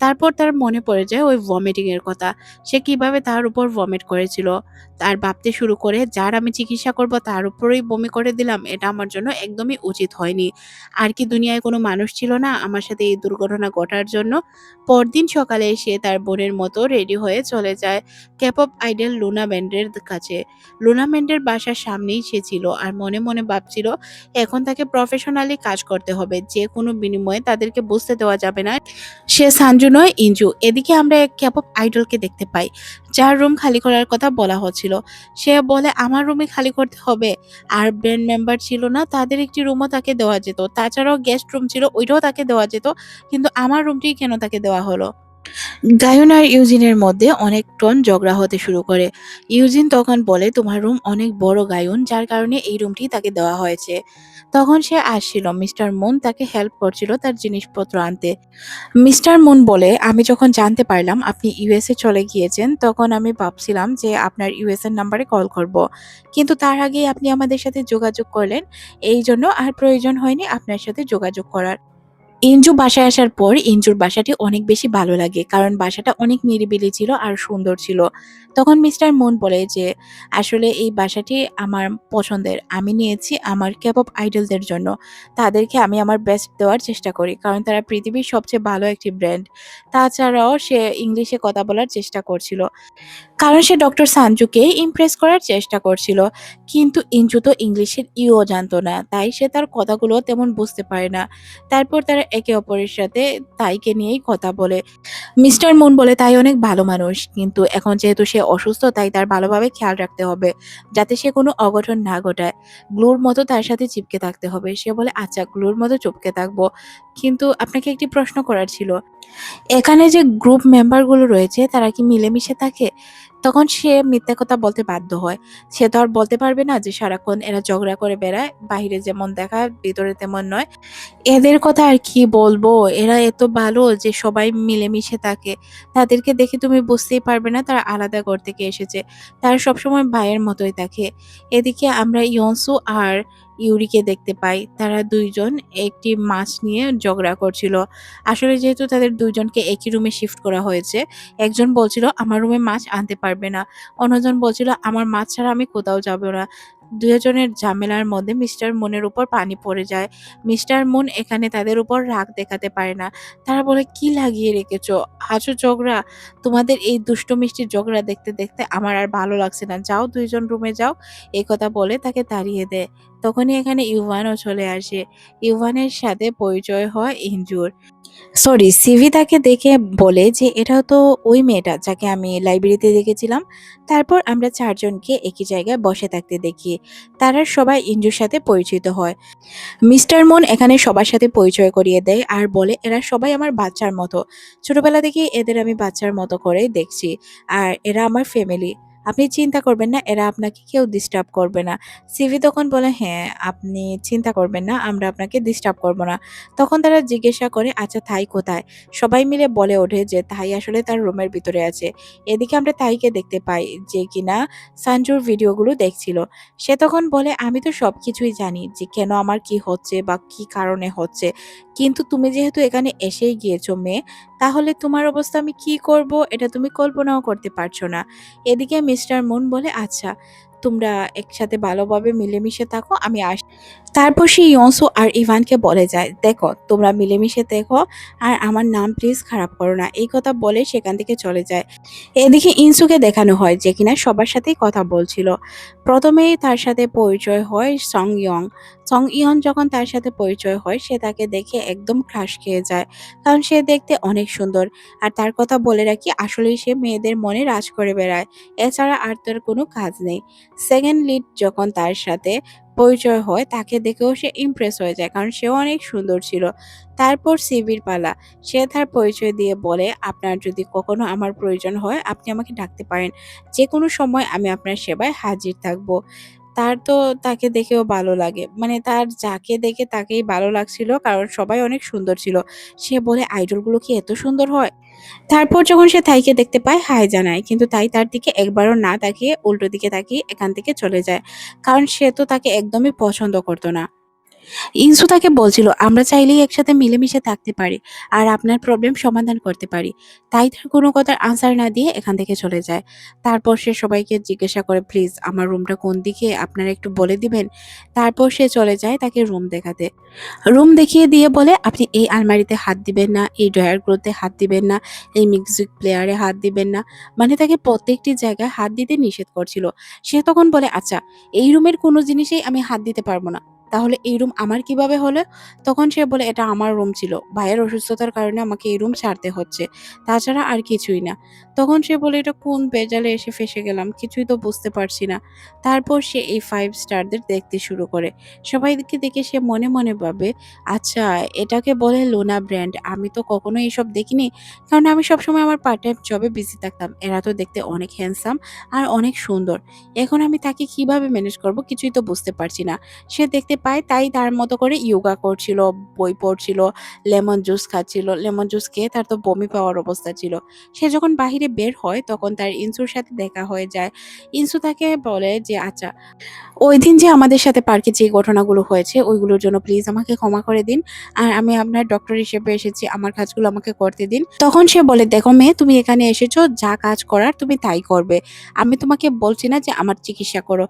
তারপর তার মনে পড়ে যায় ওই ভমিটিং এর কথা। সে কিভাবে তার উপর ভমিট করেছিল। তার ভাবতে শুরু করে, যার আমি চিকিৎসা করব তার উপরেই বমি করে দিলাম। এটা আমার জন্য একদমই উচিত হয়নি। আর কি দুনিয়ায় কোনো মানুষ ছিল না আমার সাথে এই দুর্ঘটনা ঘটার জন্য? পরদিন সকালে সে তার বোনের মতো রেডি হয়ে চলে যায় ক্যাপঅপ আইডল লুনা ব্যান্ডের কাছে। লুনা ব্যান্ডের বাসার সামনেই সে ছিল আর মনে মনে ভাবছিল এখন তাকে প্রফেশনালি কাজ করতে হবে, যে কোনো বিনিময়ে তাদেরকে বুঝতে দেওয়া যাবে না সে সানজু নয় ইঞ্জু। এদিকে আমরা এক ক্যাপঅপ আইডলকে দেখতে পাই, যার রুম খালি করার কথা বলা হচ্ছিল। সে বলে আমার রুমে খালি করতে হবে। আর ব্যান্ড মেম্বার ছিল না, তাদের একটি রুমও তাকে দেওয়া যেত। তাছাড়াও গেস্ট রুম ছিল, ওইটাও তাকে দেওয়া যেত। কিন্তু আমার রুমটি কেন তাকে দেওয়া হলো? গায়ন আর ইউজিনের মধ্যে অনেক টন ঝগড়া হতে শুরু করে। ইউজিন তখন বলে তোমার রুম অনেক বড় গায়ন, যার কারণে এই রুমটি তাকে দেওয়া হয়েছে। তখন সে আসছিল, মিস্টার মুন তাকে হেল্প করছিল তার জিনিসপত্র আনতে। মিস্টার মুন বলে আমি যখন জানতে পারলাম আপনি ইউএসএ চলে গিয়েছেন, তখন আমি ভাবছিলাম যে আপনার ইউএসএর নাম্বারে কল করব, কিন্তু তার আগেই আপনি আমাদের সাথে যোগাযোগ করলেন, এই জন্য আর প্রয়োজন হয়নি আপনার সাথে যোগাযোগ করার। ইঞ্জু বাসায় আসার পর ইঞ্জুর বাসাটি অনেক বেশি ভালো লাগে, কারণ বাসাটা অনেক নিরিবিলি ছিল আর সুন্দর ছিল। তখন মিস্টার মুন বলে যে আসলে এই বাসাটি আমার পছন্দের, আমি নিয়েছি আমার ক্যাপঅপ আইডলদের জন্য। তাদেরকে আমি আমার বেস্ট দেওয়ার চেষ্টা করি, কারণ তারা পৃথিবীর সবচেয়ে ভালো একটি ব্র্যান্ড। তাছাড়াও সে ইংলিশে কথা বলার চেষ্টা করছিল, কারণ সে ডক্টর সানজুকে ইমপ্রেস করার চেষ্টা করছিল। কিন্তু ইঞ্জু তো ইংলিশের ইও জানতো না, তাই সে তার কথাগুলো তেমন বুঝতে পারে না। তারপর তারা একে অপরের সাথে তাইকে নিয়েই কথা বলে। মিস্টার মুন বলে তাই অনেক ভালো মানুষ, কিন্তু এখন যেহেতু সে অসুস্থ তাই তার ভালোভাবে খেয়াল রাখতে হবে, যাতে সে কোনো অঘটন না ঘটায়। গ্লুর মতো তার সাথে চিপকে থাকতে হবে। সে বলে আচ্ছা, গ্লুর মতো চুপকে থাকবো, কিন্তু আপনাকে একটি প্রশ্ন করার ছিল, এখানে যে গ্রুপ মেম্বারগুলো রয়েছে তারা কি মিলেমিশে থাকে? তখন সে মিথ্যা কথা বলতে বাধ্য হয়। সে তো আর বলতে পারবে না যে সারাক্ষণ এরা ঝগড়া করে বেড়ায়, বাহিরে যেমন দেখায় ভিতরে তেমন নয়। এদের কথা আর কি বলবো, এরা এত ভালো যে সবাই মিলেমিশে থাকে। তাদেরকে দেখে তুমি বুঝতেই পারবে না তারা আলাদা ঘর থেকে এসেছে। তারা সবসময় ভাইয়ের মতোই থাকে। এদিকে আমরা ইয়নসু আর ইউরিকে দেখতে পাই, তারা দুইজন একটি মাছ নিয়ে ঝগড়া করছিল। আসলে যেহেতু তাদের দুইজনকে একই রুমে শিফট করা হয়েছে, একজন বলছিল আমার রুমে মাছ আনতে পারবে না, অন্যজন বলছিল আমার মাছ ছাড়া আমি কোথাও যাব না। দুজনের ঝামেলার মধ্যে মিস্টার মুনের উপর পানি পড়ে যায়। মিস্টার মুন এখানে তাদের উপর রাগ দেখাতে পারে না। তারা বলে কি লাগিয়ে রেখেছো, আজও ঝগড়া? তোমাদের এই দুষ্টু মিষ্টি ঝগড়া দেখতে দেখতে আমার আর ভালো লাগছে না, যাও দুইজন রুমে যাও। এই কথা বলে তাকে তাড়িয়ে দেয়। তখনই এখানে ইউভানও চলে আসে। ইউভানের সাথে পরিচয় হয় ইঞ্জুর, সরি সিভি। তাকে দেখে বলে যে এটাও তো ওই মেয়েটা যাকে আমি লাইব্রেরিতে দেখেছিলাম। তারপর আমরা চারজনকে একই জায়গায় বসে থাকতে দেখি। তারা সবাই ইঞ্জুর সাথে পরিচিত হয়। মিস্টার মুন এখানে সবার সাথে পরিচয় করিয়ে দেয় আর বলে এরা সবাই আমার বাচ্চার মতো। ছোটবেলা থেকেই এদের আমি বাচ্চার মতো করেই দেখছি, আর এরা আমার ফ্যামিলি। আপনি চিন্তা করবেন না, এরা আপনাকে কেউ ডিস্টার্ব করবে না। সিভি তখন বলে হ্যাঁ, আপনি চিন্তা করবেন না, আমরা আপনাকে ডিস্টার্ব করব না। তখন তারা জিজ্ঞাসা করে আচ্ছা থাই কোথায়? সবাই মিলে বলে ওঠে যে থাই আসলে তার রুমের ভিতরে আছে। এদিকে আমরা তাইকে দেখতে পাই, যে কিনা সানজুর ভিডিওগুলো দেখছিল। সে তখন বলে আমি তো সবকিছুই জানি যে কেন আমার কি হচ্ছে বা কি কারণে হচ্ছে, কিন্তু তুমি যেহেতু এখানে এসেই গিয়েছো মেয়ে, তাহলে তোমার অবস্থা আমি কি করব এটা তুমি কল্পনাও করতে পারছো না। এদিকে মিস্টার মুন বলে আচ্ছা, তোমরা একসাথে ভালোভাবে মিলেমিশে থাকো, আমি আস। তারপর সে ইয়নসু আর ইভানকে বলে যায় দেখো তোমরা মিলেমিশে দেখো, আর আমার নাম প্লিজ খারাপ করো না। এই কথা বলে সেখান থেকে চলে যায়। এদিকে ইনসুকে দেখানো হয় যে কিনা সবার সাথেই কথা বলছিল। প্রথমেই তার সাথে পরিচয় হয় সং ইয়ং। সং ইয়ন যখন তার সাথে পরিচয় হয়, সে তাকে দেখে একদম ক্রাশ খেয়ে যায়, কারণ সে দেখতে অনেক সুন্দর। আর তার কথা বলে রাখি, আসলেই সে মেয়েদের মনে রাজ করে বেড়ায়, এছাড়া আর তার কোনো কাজ নেই। সেকেন্ড লিড যখন তার সাথে পরিচয় হয়, তাকে দেখেও সে ইমপ্রেস হয়ে যায়, কারণ সেও অনেক সুন্দর ছিল। তারপর সিবির পালা। সে তার পরিচয় দিয়ে বলে আপনার যদি কখনো আমার প্রয়োজন হয় আপনি আমাকে ডাকতে পারেন, যে কোনো সময় আমি আপনার সেবায় হাজির থাকব। তার তো তাকে দেখেও ভালো লাগে, মানে তার যাকে দেখে তাকেই ভালো লাগছিল, কারণ সবাই অনেক সুন্দর ছিল। সে বলে আইডলগুলো কি এত সুন্দর হয়? তারপর যখন সে তাইকে দেখতে পায় হাই জানায়, কিন্তু তাই তার দিকে একবারও না তাকিয়ে উল্টো দিকে তাকিয়ে এখান থেকে চলে যায়, কারণ সে তো তাকে একদমই পছন্দ করতো না। ইনসু তাকে বলছিল আমরা চাইলেই একসাথে মিলেমিশে থাকতে পারি আর আপনার প্রবলেম সমাধান করতে পারি। তাই তার কোনো কথার আনসার না দিয়ে এখান থেকে চলে যায়। তারপর সে সবাইকে জিজ্ঞাসা করে প্লিজ আমার রুমটা কোন দিকে আপনারা একটু বলে দিবেন। তারপর সে চলে যায় তাকে রুম দেখাতে। রুম দেখিয়ে দিয়ে বলে আপনি এই আলমারিতে হাত দিবেন না, এই ড্রয়ারগুলোতে হাত দিবেন না, এই মিউজিক প্লেয়ারে হাত দিবেন না। মানে তাকে প্রত্যেকটি জায়গায় হাত দিতে নিষেধ করছিল। সে তখন বলে আচ্ছা এই রুমের কোনো জিনিসেই আমি হাত দিতে পারবো না। তাহলে এই রুম আমার কিভাবে হলো? তখন সে বলে এটা আমার রুম ছিল। ভাইয়ের অসুস্থতার কারণে আমাকে এই রুম ছাড়তে হচ্ছে। তাছাড়া আর কিছুই না। তখন সে বলে এটা কোন ভেজালে এসে ফেঁসে গেলাম। কিছুই তো বুঝতে পারছি না। তারপর সে এই 5 স্টারদের দেখতে শুরু করে। সবাইকে দেখে সে মনে, মনে ভাবে আচ্ছা এটাকে বলে লুনা ব্র্যান্ড। আমি তো কখনো এসব দেখিনি। কারণ আমি সবসময় আমার পার্ট টাইম জবে বিজি থাকতাম। এরা তো দেখতে অনেক হ্যান্ডসাম আর অনেক সুন্দর। এখন আমি তাকে কিভাবে ম্যানেজ করব কিছুই তো বুঝতে পারছি না। সে দেখতে পায় তাই তার মতো করে ইয়োগা করছিল, বই পড়ছিল, লেমন জুস খাচ্ছিল। লেমন জুস খেয়ে তার তো বমি পাওয়ার অবস্থা ছিল। সে যখন বাহিরে বের হয় তখন তার ইনসুর সাথে দেখা হয়ে যায়। ইনসু তাকে বলে যে আচ্ছা ওইদিন যে আমাদের সাথে পার্কে যে ঘটনাগুলো হয়েছে ওইগুলোর জন্য প্লিজ আমাকে ক্ষমা করে দিন। আর আমি আপনার ডক্টর হিসেবে এসেছি, আমার কাজগুলো আমাকে করতে দিন। তখন সে বলে দেখো মেয়ে তুমি এখানে এসেছো যা কাজ করার তুমি তাই করবে। আমি তোমাকে বলছি না যে আমার চিকিৎসা করো।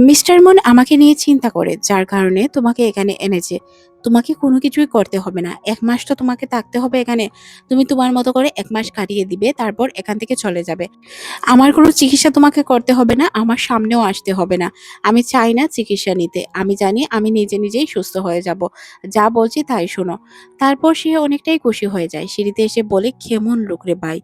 মিস্টার মুন আমাকে নিয়ে চিন্তা করে যার কারণে তোমাকে এখানে এনেছে। তোমাকে কোনো কিছুই করতে হবে না। ১ মাস তো তোমাকে থাকতে হবে এখানে। তুমি তোমার মতো করে ১ মাস কাটিয়ে দিবে তারপর এখান থেকে চলে যাবে। আমার কোনো চিকিৎসা তোমাকে করতে হবে না, আমার সামনেও আসতে হবে না। আমি চাই না চিকিৎসা নিতে। আমি জানি আমি নিজে নিজেই সুস্থ হয়ে যাব। যা বলছি তাই শোনো। তারপর সে অনেকটাই খুশি হয়ে যায়। সিঁড়িতে এসে বলে কেমন লোক রে ভাই!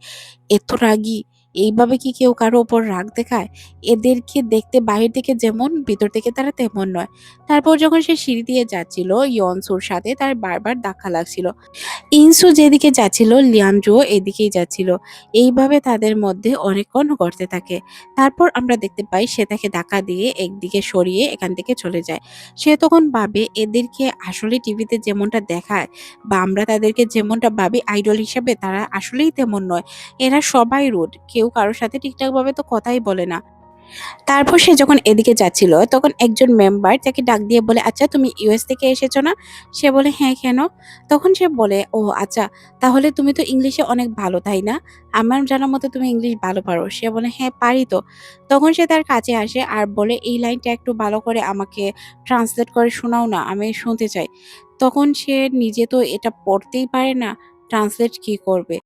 এত রাগী! এইভাবে কি কেউ কারো উপর রাগ দেখায়? এদেরকে দেখতে বাহির থেকে যেমন ভিতর থেকে তারা তেমন নয়। তারপর যখন সে সিঁড়ি দিয়ে যাচ্ছিল ইয়নসুর সাথে তার বারবার ধাক্কা লাগছিল। ইনসু যেদিকে যাচ্ছিল লিয়ানজুও এদিকেই যাচ্ছিল। এইভাবে তাদের মধ্যে অনেকক্ষণ গড়তে থাকে। তারপর আমরা দেখতে পাই সে তাকে ধাক্কা দিয়ে একদিকে সরিয়ে এখান থেকে চলে যায়। সে তখন ভাবে এদেরকে আসলে টিভিতে যেমনটা দেখায় বা আমরা তাদেরকে যেমনটা ভাবি আইডল হিসেবে তারা আসলেই তেমন নয়। এরা সবাই রুড। কেউ কারো সাথে ঠিকঠাকভাবে তো কথাই বলে না। তারপর সে যখন এদিকে যাচ্ছিল তখন একজন মেম্বার তাকে ডাক দিয়ে বলে আচ্ছা তুমি ইউএস থেকে এসেছো না? সে বলে হ্যাঁ কেন? তখন সে বলে ও আচ্ছা তাহলে তুমি তো ইংলিশে অনেক ভালো তাই না? আমার জানা মতে তুমি ইংলিশ ভালো পারো। সে বলে হ্যাঁ পারি তো। তখন সে তার কাছে আসে আর বলে এই লাইনটা একটু ভালো করে আমাকে ট্রান্সলেট করে শোনাও না, আমি শুনতে চাই। তখন সে নিজে তো এটা পড়তেই পারে না, ট্রান্সলেট কি করবে?